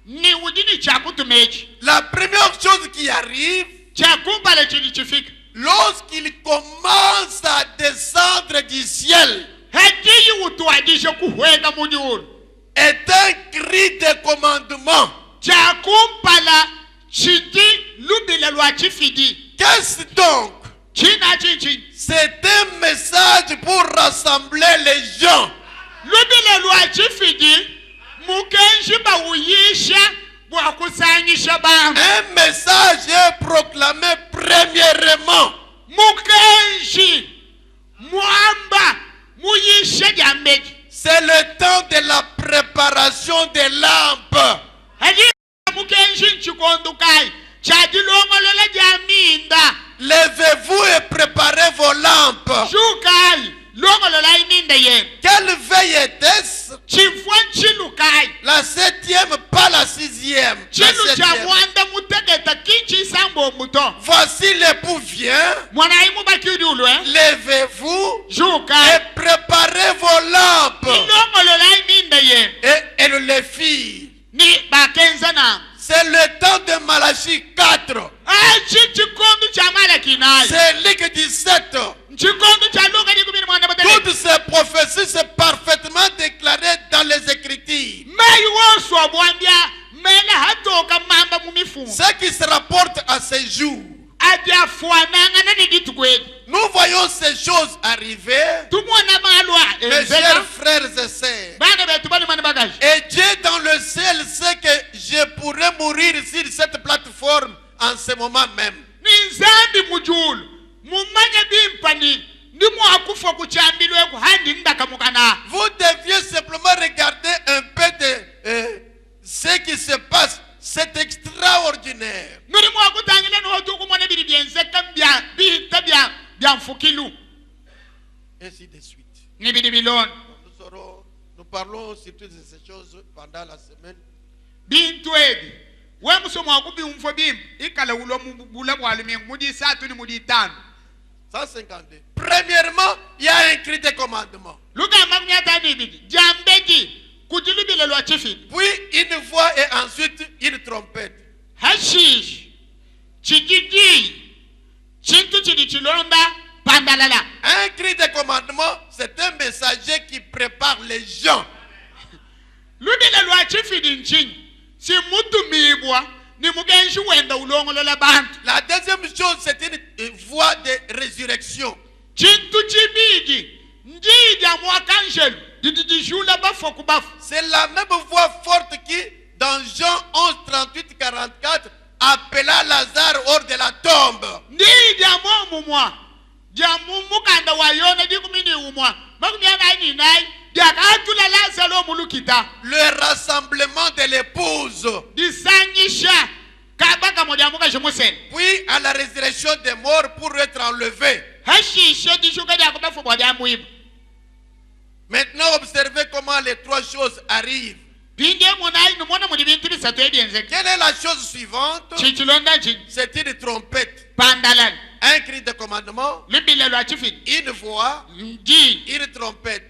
ni udini chakutumeji. La première chose qui arrive, Chakumba le chidi chifika. lorsqu'il commence à descendre du ciel, Hadi utuadisha kuhwega mudi uru. est un cri de commandement. Chakumba la chidi lubile lwa chifidi. Qu'est-ce donc? China chinchin. C'est un message pour rassembler les gens. Lubile lwa chifidi. Mukenji ba uyisha bwa kusanyisha bantu. Un message est proclamé premièrement. Mukenji mwamba muyisha jambedi. C'est le temps de la préparation des lampes. Hadi mukenji nchikondukai. Chadilongolola jaminda. Levez-vous et préparez vos lampes. Shukai. Longolola ininda yen. Quelle veille était-ce? Chifwan chilukai. La 7e, pas la 6e. La Chilu 7e. chamwanda mutegeta kinchi sambo muto. Voici l'époux vient. Mwanaimu bakiri ulwe. Levez-vous Shukai. et préparez vos lampes. Longolola ininda yen. Et elle les fit. Ni bakenza na. C'est le temps de Malachie 4. Chikondu cha Malaki nayo. C'est Luc 17. Chikondu cha Luka ni kumiri mwana batele. Toutes ces prophéties sont parfaitement déclarées dans les Écritures. Mai wosu abwambia mena hatoka mamba mumifungo. Ce qui se rapporte à ces jours. Adia fuananga na niditu kweli. Nous voyons ces choses arriver, Tumwana malwa mes chers frères et sœurs. Bana betu bali mwana bagaji. Et Dieu dans le ciel sait que je pourrais mourir sur cette plateforme en ce moment même. Ni nzambi mujulu. Mumanya bimpani. Ndi mwakufa kuchambilwe kuhandi ndaka mukana. Vous deviez simplement regarder un peu de ce qui se passe. C'est extraordinaire. Nuri mwakutangile no tuku mwana bili bienzeka bia bita bia mfukilu. Ainsi de suite. Ni bili bilon. Nous parlons surtout de ces choses pendant la semaine. Bintu edi. We musomo akubi umfo bim. Ikala ulo mubula mwalimi mudi satu ni mudi tano. 152. Premièrement, il y a un cri de commandement. Luka magnyata ni bidi. Jambeji. Kujilubile lwa chifi. Puis une voix et ensuite une trompette. Hashish. Chijiji. Chintu chidichilonda. Pandalala. Un cri de commandement, c'est un messager qui prépare les gens. Lubile lwa chifi dinchin. Si mutu mibwa. Ni mugenshi wenda ulongolola bantu. La deuxième chose, c'est une voix de résurrection. Chintu chibiji. Njija mwakanshelu. Didijishula bafo kubafu. C'est la même voix forte qui, dans Jean 11, 38, 44, appela Lazare hors de la tombe. Ndija mwa. Jamumu kanda wayone dikumini umwa. Makumiana ini nai. Diakatula Lazaro mulukita. Le rassemblement de l'épouse. Disanyisha. Kabaka modiamuka jemusel. Puis à la résurrection des morts pour être enlevé. Hashishe dishuka diakubafu modiamuibu. Maintenant, observez comment les trois choses arrivent. Quelle est la chose suivante? C'est une trompette, un cri de commandement, une voix, une trompette.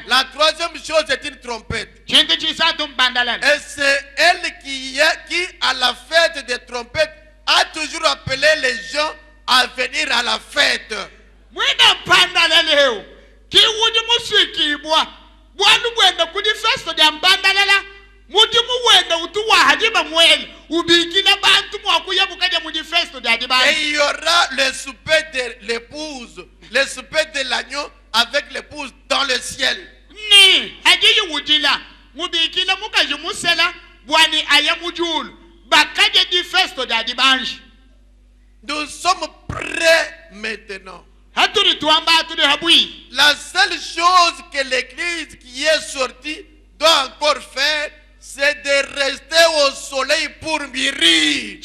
La troisième chose est une trompette. Et c'est elle qui, à la fin trompette des trompettes a toujours appelé les gens à venir à la fête. Mwina mpandaleleo kiwudi musikibwa bwanu bwenda kudi festo dia mpandalala mudi muwenda utuwa hadiba mweli ubikila bantu mwakuya bukaja mudi festo dia hadiba. Et il y aura le souper de l'épouse, le souper de l'agneau avec l'épouse dans le ciel. Ni hadiyi wudila mubikila mukaji musela bwani ayamujulu bakaje di festo dia hadibanji. Nous sommes prêts maintenant. La seule chose que l'église qui est sortie doit encore faire, c'est de rester au soleil pour mûrir.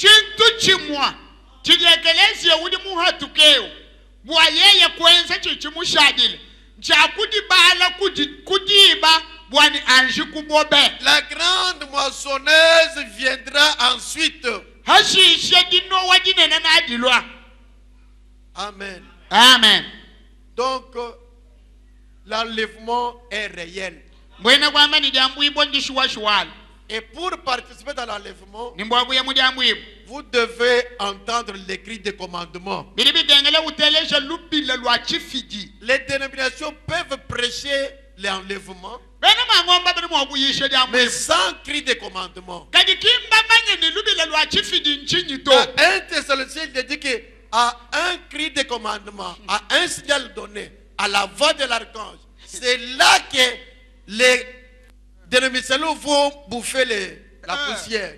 La grande moissonneuse viendra ensuite. Amen. Amen. Donc, l'enlèvement est réel. Et pour participer dans l'enlèvement, vous devez entendre les cris de commandement. Les dénominations peuvent prêcher l'enlèvement, mais sans cri de commandement. Un Thessaloniciens dit que à un cri de commandement, à un signal donné, à la voix de l'archange, c'est là que les dénominations vont bouffer la poussière.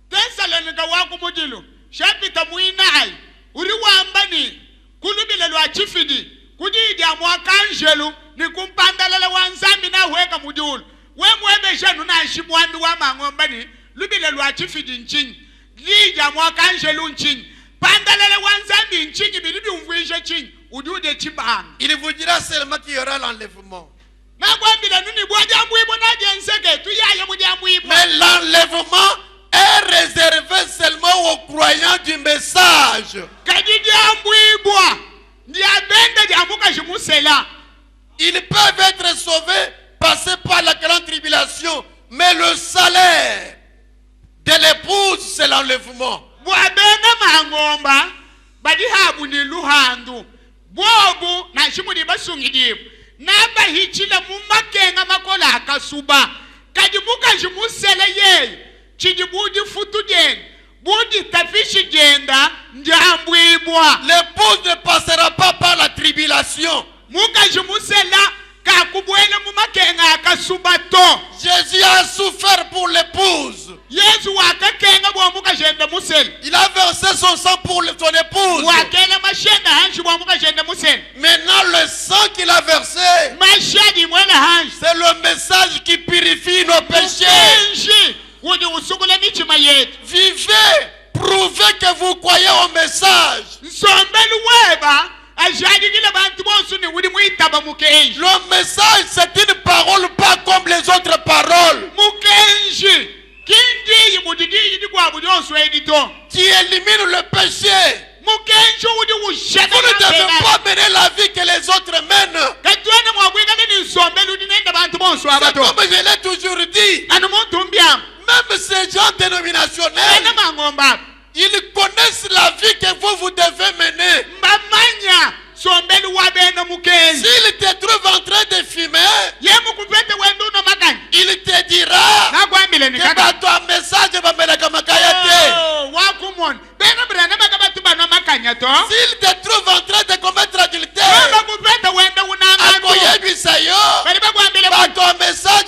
Thessalonica wakumudilu shapita muinai uri wambani kulubile lwa chifidi kudidi amwakanjelu ni kumpandalala wanzambi na weka mudulu we mwebe jenu na shimwambi wa mangombani lubile lwa chifidi nchinyi lidi amwakanjelu nchinyi pandalala wanzambi nchinyi bilibi umvuishe chinyi udude chibanga. Il vous dira seulement qu'il y aura l'enlèvement. Mais l'enlèvement est réservé seulement aux croyants du message. Ils peuvent être sauvés, passer par la grande tribulation, mais le salaire de l'épouse, c'est l'enlèvement. Naba hichila mumakenga makola akasuba kadimuka jimusele ye chijibudi futu jen budi tafishi jenda njambwibwa. L'épouse ne passera pas par la tribulation. Muka jimusela kakubwele mumakenga akasuba to. Jésus a souffert pour l'épouse. Yesu wakakenga bwa muka jenda musel. Il a versé son sang pour son épouse. Wakela mashenda hanshi bwa muka jenda musel. Maintenant le sang qu'il a versé, mashadi mwela hanshi, c'est le message qui purifie nos péchés. Vivez, prouvez que vous croyez au message. Le message, c'est une parole pas comme les autres paroles, qui élimine le péché. Vous ne devez pas mener la vie que les autres mènent. Comme je l'ai toujours dit, même ces gens dénominationnels, ils connaissent la vie que vous devez mener. S'il te trouve en train de fumer, il te dira que ton message va me s'il te trouve en train de commettre adultère, ton message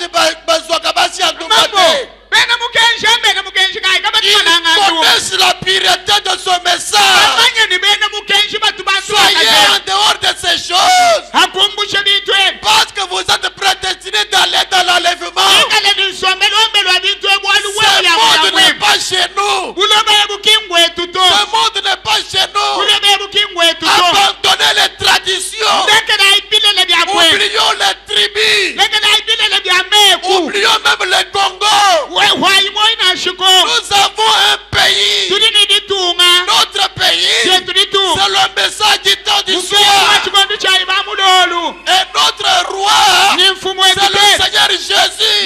ils connaissent la pureté de son message. Soyez en dehors de ces choses, parce que vous êtes prédestinés d'aller dans l'enlèvement. Ce monde n'est pas chez nous. Ce monde n'est pas chez nous. Abandonnez les traditions. Oublions les tribus. Oublions même le Congo. Nous avons un pays. Notre pays, c'est le message du temps du soir. Et notre roi, c'est le Seigneur Jésus.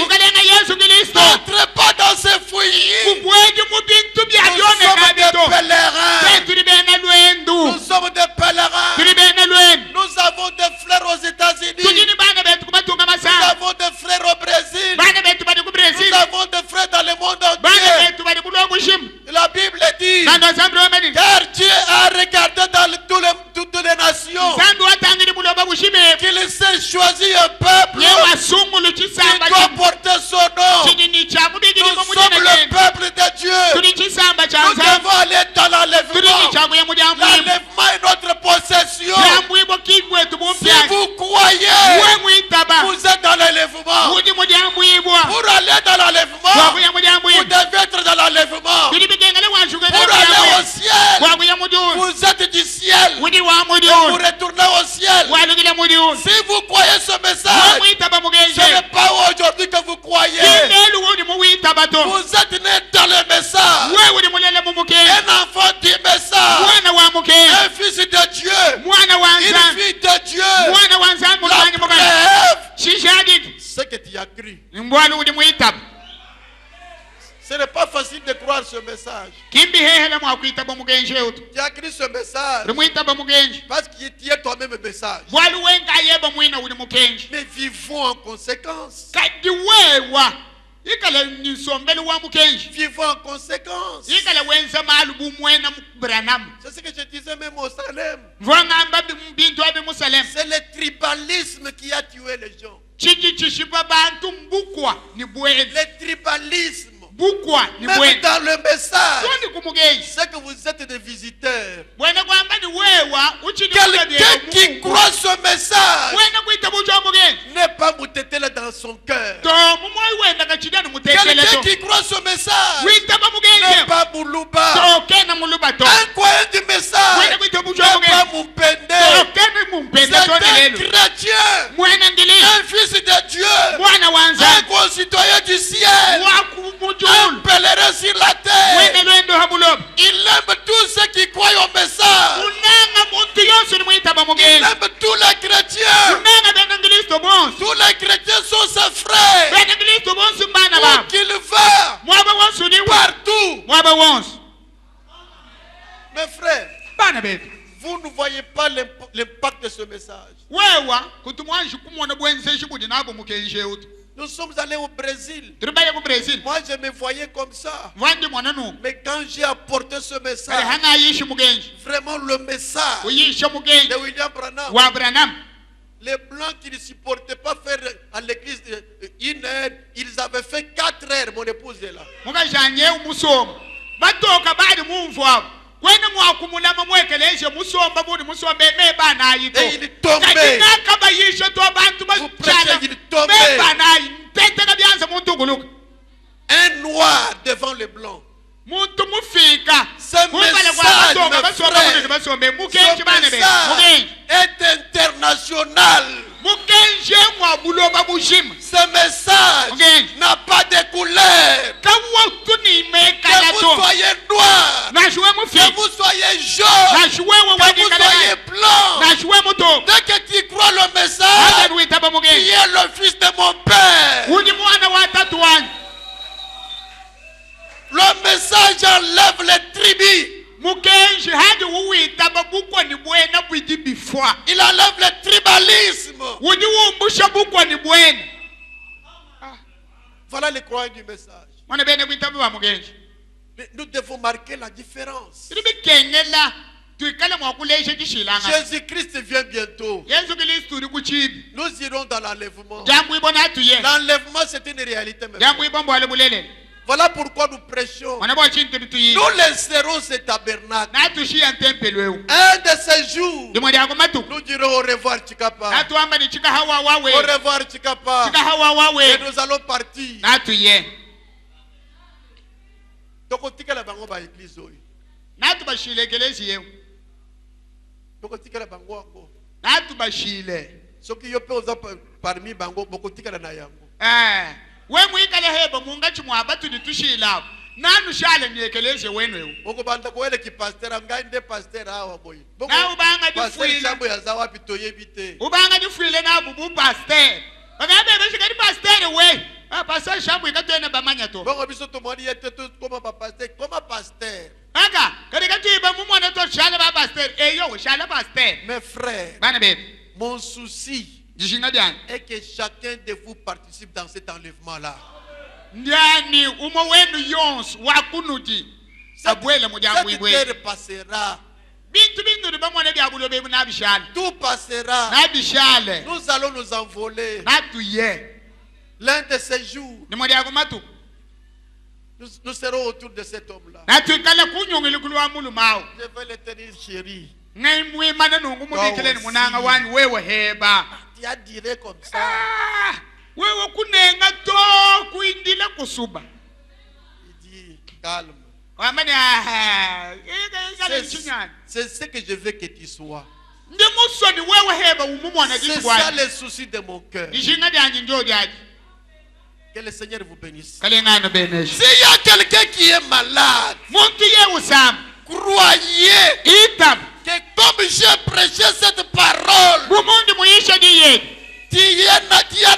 N'entrez pas dans ces fouillis. Nous La Bible dit, Nando zambi wameni. car Dieu a regardé dans toutes les nations Zambi watangiri buloba bushime. qu'il s'est choisi un peuple Yewa sungulu qui chisamba doit porter son nom. chini chamubi Nous sommes le peuple de Dieu. Tuli chisamba Nous chanza. devons aller dans Tuli l'enlèvement. chagu ya mujambu. L'enlèvement est notre possession. Jambu ibo kigwe Si tubumpya. vous croyez, Wewe muitaba. vous êtes dans l'enlèvement. Udi mujambu ibwa. Pour aller dans l'enlèvement, Wagu ya mujambu vous ibwa. devez être dans l'enlèvement. Tuli bigengele wanshuga Pour aller au ciel, Wagu ya mujuru. vous êtes du ciel. Udi wa Vous mujuru. retournez au ciel. Walugile mujuru. Si vous croyez ce Wewe message, muitaba ce mugenje. n'est pas aujourd'hui que vous croyez. Kindelu udi muitaba to. Vous êtes né dans le message. Wewe udi mulele mumukenje. Un enfant du message. Mwana wa mukenje. Un fils de Dieu. Mwana wa Une nzambi. fille de Dieu. Mwana wa nzambi La mulwanyi mugani. preuve, Shishadiki. c'est que tu as cru. Mbwalu udi muitaba. Ce n'est pas facile de croire ce message. Kimbi hehele mwakuitaba mugenje utu. Tu as cru ce message Rimuitaba mugenje. parce que tu es toi-même un message. Bwalu wenga yeba mwina udi mukenje. Mais vivons en conséquence. Kadi wewa. Ikale nisombele wa mukenje. Vivons en conséquence. Ikale wenza malu bumwena mbranamu. C'est ce que je disais même au Salem. Vwangamba bintu abi musalem. C'est le tribalisme qui a tué les gens. Chiki chishipa bantu mbukwa ni bwene. Le tribalisme. Bukwa ni Même bwene. dans le message. Sondi kumugenje. C'est que vous êtes des visiteurs. Bwene kwamba ni wewa. Uchini Quelqu'un qui croit ce message Bwene kuita bucho mugenje. n'est pas moutetele dans son cœur. To mumoi wenda kachidani mutekele Quelqu'un to. qui croit ce message Kuitaba n'est mugenje. pas Moulouba. To kena muluba to. Un croyant du message Bwene kuita bucho n'est mugenje. pas Moupende. To kena mumpende C'est to un nilelu. chrétien, Mwene ngili. un fils de Dieu, Mwana un wanza. concitoyen du ciel, un Wakumujulu. pèlerin sur la terre. Mwene lwendo habuloba. Il aime tous ceux qui croient au message. Unanga muntu yose nimuitaba Il mugenje. aime tous les chrétiens. Unanga bena ngilisto bonsi. Tous les chrétiens sont ses frères. Bena ngilisto bonsi mbana Où baba. qu'il va, Mwaba wonsu ni wa. partout. Mwaba wonsu. Mes frères, Bana betu. vous ne voyez pas l'impact de ce message. Wewa kutumwanji kumwona bwenze shibudi nabo mukenje utu. Nous sommes allés au Brésil. Turibaya ku Brazil. Moi, je me voyais comme ça. Vandi mwana nu. Mais quand j'ai apporté ce Kale message, hanga yishi mugenje. vraiment le message Uyisha mugenje. de William Branham, Wa Branham. les Blancs qui ne supportaient pas faire à l'église une heure, ils avaient fait 4 heures. Mon épouse est là. Mukajanye umusomo. Batoka bali mumvwa. Kwene mwakumulama mwekeleje musomba budi musombe me bana ayito. Et il tombait. Kadina kaba yisha to abantu Vous prêchez, bachala. il tombait. Me bana ayi. Tete kabyanza muntu guluka. Un noir devant les Blancs. Muntu mufika. Ce Mubala kwa message, batoka mes basomba frères, budi basombe. ce Mukenje bana be. message Mukenje. est international. Mukenje mwa buloba bushima. Ce message Okay. n'a pas de couleur. Kawatu ni Que mekala vous to. soyez noir, Nashuwe que mufika. vous soyez jaune, Nashuwe que wadi vous kala. soyez blanc. Nashuwe muto. Dès que tu crois le Hata message, nuitaba tu mugenje. es le fils de mon père. Uni mwana wa tatu wangu. Le message enlève les tribus. Mukenji hadi uwitaba bukwa ni bwena bwidi bifwa. Il enlève le tribalisme. Uni wumbusha bukwa ni bwena. Voilà les croyants du message. Mwana bene bwitaba wa mugenji. Mais nous devons marquer la différence. Ilibi kenyela. Tuikale mwakuleshe jishilanga. Jésus-Christ vient bientôt. Yesu Kristu uri kuchibi. Nous irons dans l'enlèvement. Jambu ibona atuye. L'enlèvement, c'est une réalité. Mes Jambu frères. ibombo wale bulele. Voilà pourquoi nous prêchons. Mwana bwa chintu bituyi. Nous laisserons ce tabernacle. Na tushia tempele wewe. Un de ces jours, Ndimo yako matu. nous dirons au revoir, Chikapa. Na tuamba ni chika hawa wawe. Au revoir, Chikapa. Chika hawa Et wawe. nous allons partir. Na tuye. Tokotikala bango ba église oyo. Na tubashile kelezi yewe. Tokotikala bango ango. Na tubashile. Soki yo pe oza parmi bango bokotikala na yango. We mwikale hebo munga chimwaba tunitushila. Nanu shale niekeleze wenu. Okobanda koele ki pasteur ngai nde pasteur awa boy. Na ubanga Pasteur difuile. chambo ya zawa pitoye bite. Ubanga difuile na bubu pasteur. Bagabe beshika di pasteur we. Pasteur shambu ikatwene bamanya to. Bongo biso to moni yete to koma pa pasteur, koma pasteur. Aka kadika tuiba mumwana to shale ba pasteur. Eyo shale pasteur. Mes frères, Bana bebe. mon souci Jishinga dian. est que chacun de vous participe dans cet enlèvement-là. ndiani umo wenu yonse wakunuti abwele mudyangu Cette ibwe terre passera. bintu bintu bamwana byabulo bebu nabishale Tout passera. nabishale Nous allons nous envoler. natuye L'un de ces jours, ni mudyangu matu nous serons autour de cet homme-là. natwikala kunyungili kulwa mulumawo Je vais le tenir chéri. ngai mwimana nungu mubikileni munanga wani wewe heba Tu as diré comme ça. wewe kunenga to kuindile kusuba Il dit, calme. wamani C'est ce que je veux que tu sois. ndi musoni wewe heba umumwana C'est ça gitwani le souci de mon cœur. ishinga lyanyi njo lyaji Que le Seigneur vous bénisse. kalengano benesha S'il y a quelqu'un qui est malade, muntu ye usam croyez itab que comme j'ai prêché cette parole, bumundu muyisha diye tu as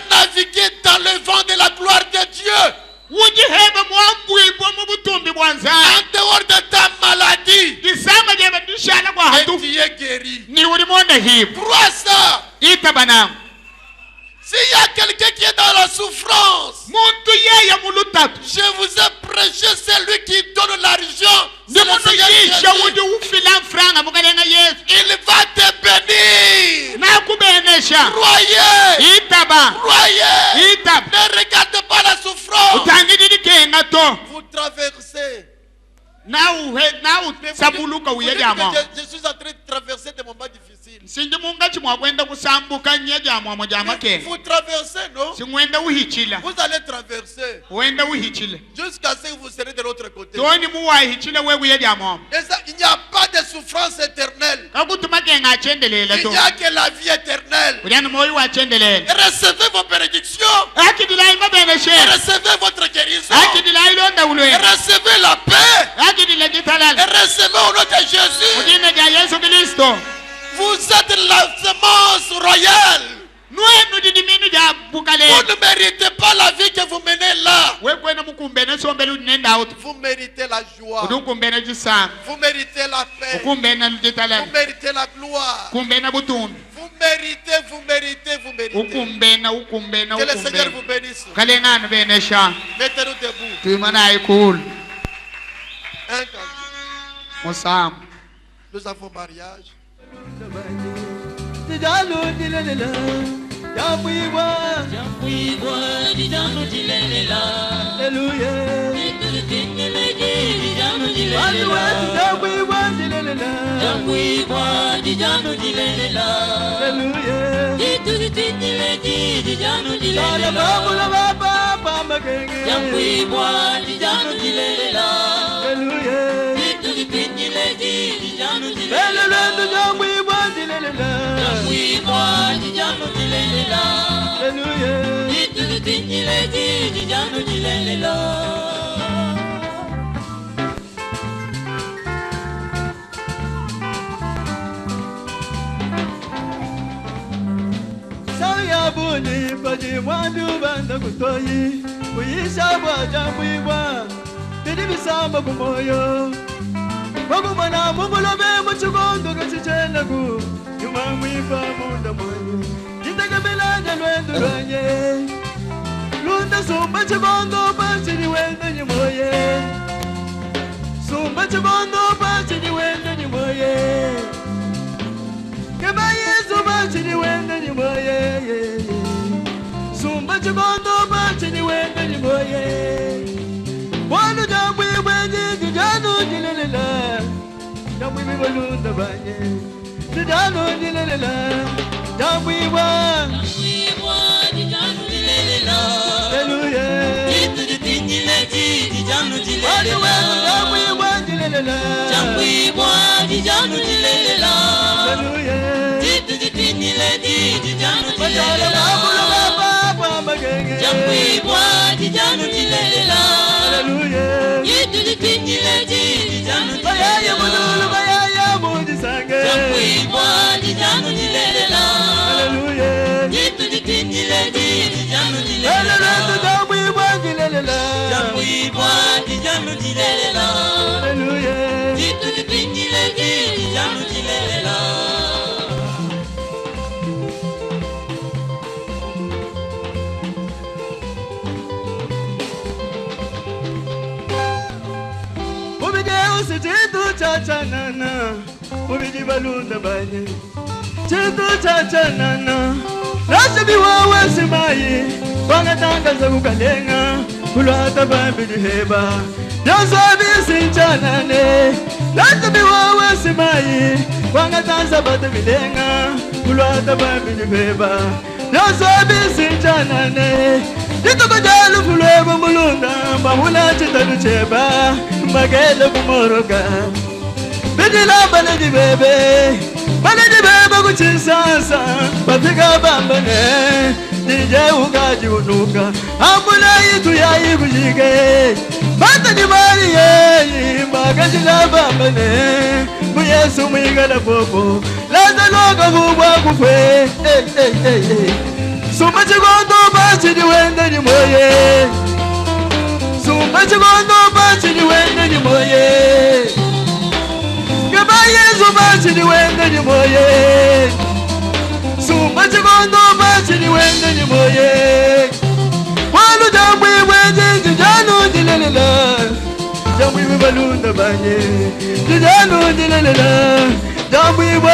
navigué dans le vent de la gloire de Dieu. wuji heba mwambwibwa mu butumbi bwa En nzala dehors de ta maladie, disamba jeba dishala kwa et hatu tu es guéri. ni uri mwonda hibu Crois ça. itabana S'il y a quelqu'un qui est dans la souffrance, muntu yeye mulutatu je vous ai prêché celui qui donne l'argent. ndi C'est le muntu Seigneur yisha Jésus. wuji ufila mfranga mukalenga yesu Il va te bénir. nakubenesha Croyez. itaba Croyez. itaba Ne regardez pas la souffrance. utangidilikenga to Vous traversez. nawu sabuluka Vous uye dites lyamwa que je suis en train de traverser des moments difficiles. sinji mungachi mwakwenda kusambuka nye lyamwamo lya makenga Vous traversez, non? singwenda uhichila Vous allez traverser wenda uhichile jusqu'à ce que vous serez de l'autre côté. toni muwahichile wekuye lyamwamo Et ça, il n'y a pas de souffrance éternelle. kakuti makenga achendelela Il to n'y a que la vie éternelle. ulyani moyo wachendelela Recevez vos bénédictions. akidilai mabeneshe Recevez votre guérison. akidilai londa ulwe Recevez la paix. akidile Et jitalala recevez au nom de Jésus. mudine lya yesu kristo Vous êtes la semence royale. nwenu didiminu lya Vous bukaleni ne méritez pas la vie que vous menez là. wekwena mukumbene sombele udinenda uti Vous méritez la joie. udukumbene jisanga Vous méritez la paix. ukumbena Vous jitalala méritez la gloire. kumbena butumbi Vous méritez, vous méritez, vous méritez. ukumbena ukumbena Que le Seigneur ukumbena vous bénisse. kalengano benesha Mettez-nous debout. tuimana ikulu Un cantique. musamu Nous avons mariage. Sayabuni padi mwandu banda kutoyi Uyisha bwaja mwibwa Tidi bisamba kumoyo Bagumana mubulobe muchugondo gachichenagu Yuma mwibwa munda mwanyu Jitaka belanya lwendu ranye Lunda sumba chugondo bachini wenda nyimoye Sumba chugondo bachini wenda nyimoye Kebaye sumba chini wenda nyimoye Sumba chugondo bachini wenda nyimoye Wanu jambu ibwenye jijanu jilelela Jambu ibalunda banye Jijanu jilelela Jambu ibwa jijanu jilelela Hallelujah jijanu Wanu wenu jambu ibwa jilelela jambu ibwa jijanu jilelela Hallelujah jijanu Majala babula baba magenge jambu ibwa jijanu jilelela Hallelujah jijanu Bayaya mululu bayaya mujisange jambu ibwa jijanu jilelela Hallelujah jijanu Hallelujah jambu ibwa jilelela jambu ibwa jijanu jilelela Hallelujah jijanu ubigeusi chitu chachanana ubiji balunda banye chitu chachanana nashabi wawe simayi wangatangaza kukalenga kulwata bambili heba yasabi sinchanane nashabi wawe simayi wangatangaza bata milenga kulwata bambili heba yasabi sinchanane Jitukajalu fulego mulunda mahula chitalu cheba magele kumoroga Bidila baledi bebe kuchisasa Bafika bambane Nije ugaji unuka Ambula yitu ya ikujike Bata ni mari yeyi Magajila bambane Muyesu mwigala popo Laza loga kubwa kufwe Sumba chigondo bachi ni wende ni moye Sumba chigondo bachi ni wende ni moye Gaba Yesu bachi ni wende ni moye Sumba chigondo bachi ni wende ni moye Walu jambu iweji jijanu jilelela Jambu iwe balunda banye Jijanu jilelela Jambu ibwa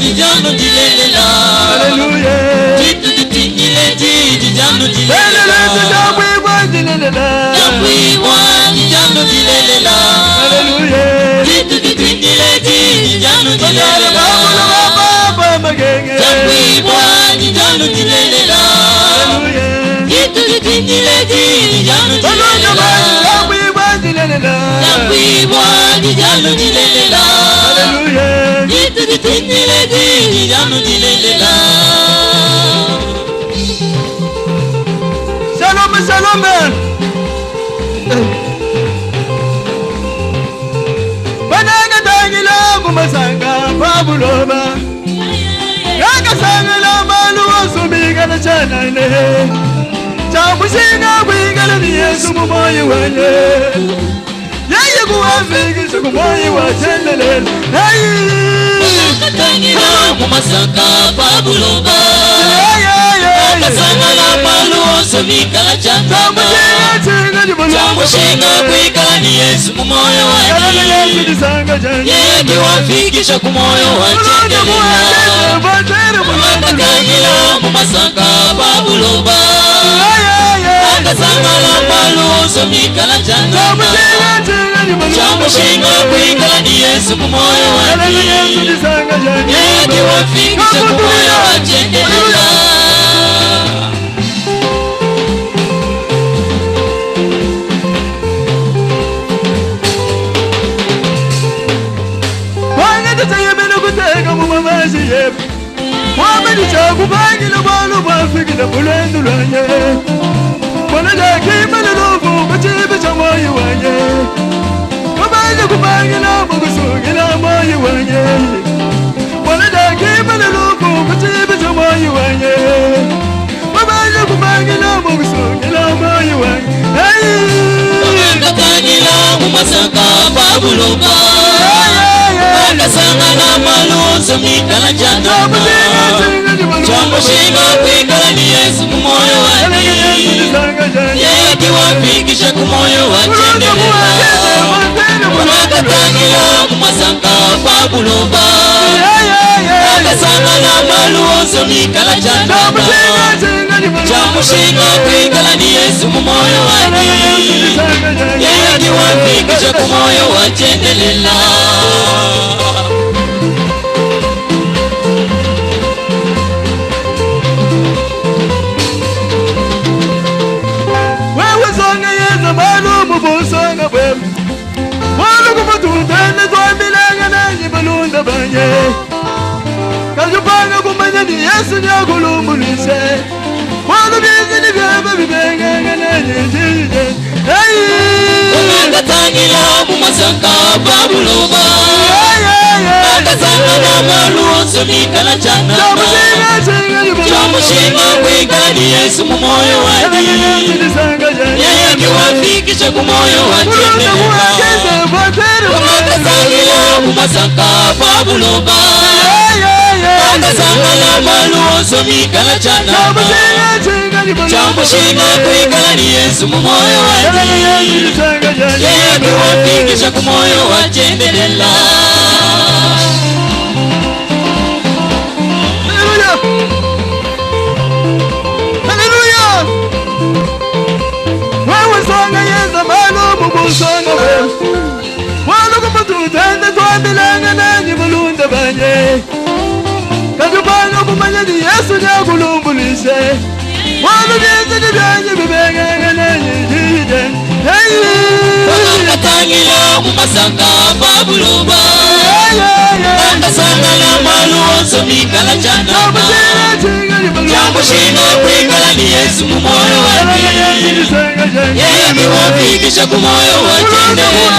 jijanu jilelela Hallelujah Jitu jitingile jijanu jilelela Jambu ibwa jilelela Jambu ibwa jijanu jilelela Hallelujah Jitu jitingile jijanu jilelela Jambu ibwa jijanu jilelela Hallelujah Jitu jitingile jijanu jilelela Jambu ibwa jilelela Jambu ibwa jijanu jilelela Hallelujah Jitu jitingile jijanu jilelela Shalom Bananga tangila kumasanga pabuloba Yaka sangala malu osumika na chanane Chamushinga kwingala ni Yesu mumoyi wanye Yeye kuwafikisha kumoyi wa chendelele Katangila mumasanga pabuloba Kasangala malu osumika na chanane Chamushinga kwingala ni Yesu mumoyi wanye Yeye kuwafikisha kumoyi wa chendelele Katangila mumasanga pabuloba Kasangala malu osumika na chanane Chamushinga kwingala ni Yesu kumoyo wake Yeye akiwafikisha kumoyo wachendelela Wanga tutayemene kuteka mumamazi yepu Wameni chakupangile bwalu bwafikile bulwendu lwanye Bona jakimele lufu kuchibi cha moyi wanye Wameni kupangila mukusungila moyi wanye Bona jakimele lufu kuchibi cha moyi wanye Wameni kupangila mukusungila moyi wanye Katangila mumasanga pabuloba Kasangala malu osumika na chanane Chamushinga kwingala ni Yesu kumoyo wake Yeye akiwafikisha kumoyo wachendelela Katangila mumasanga pabuloba Kasangala malu osumika na chanane Chamushinga kwingala ni Yesu kumoyo wake Yeye akiwafikisha kumoyo wachendelela Wewe songa yeza malu mubusonga bwem Walu kumatutene twambilenga nanyi balunda banye Kajupanga kumanya ni Yesu nyakulumbulise Walu bizi ni vyaba bibenga nanyi jije Katangila mumasanga pabuloba Kasangala malu osumika na chanane Chamushinga kwingala ni Yesu mumoyo wake Yeye akiwafikisha kumoyo wachendelela Katangila mumasanga pabuloba akasangala maluoso mikala chanama chamushinga kwikala ni Yesu mumoyo wanje yeye akiwafikisha kumoyo wachendelela. Songa yeza malo mubusonga we wano kumututende twabilanga nanyi bulunde banye kakubano kumanya ni Yesu nyakulumbulishe wano byenzini byanye bibengenge nanyi jide wakatangila mumasanga babuluba akasangala maluoso mikala chanama chamushinga kwikala ni Yesu mumoyo wanje yeye akiwafikisha kumoyo wachendelela.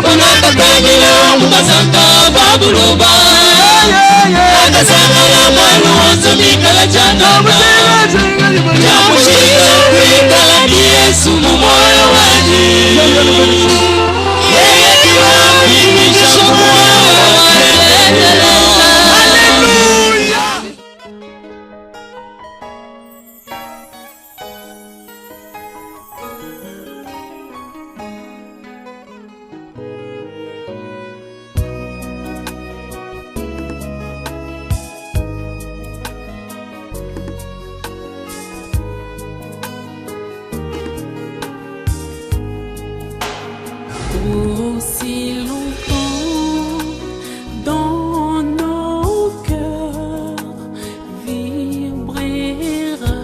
Wakatangila mumasanga babuluba akasangala maluoso mikala chanama chamushinga kwikala ni Yesu mumoyo wanje yeye akiwafikisha kumoyo wachendelela. Aussi longtemps dans nos cœurs vibrera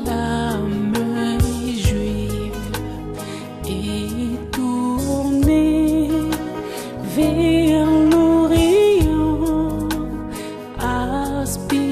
l'âme juive et tournée vers l'Orient, aspire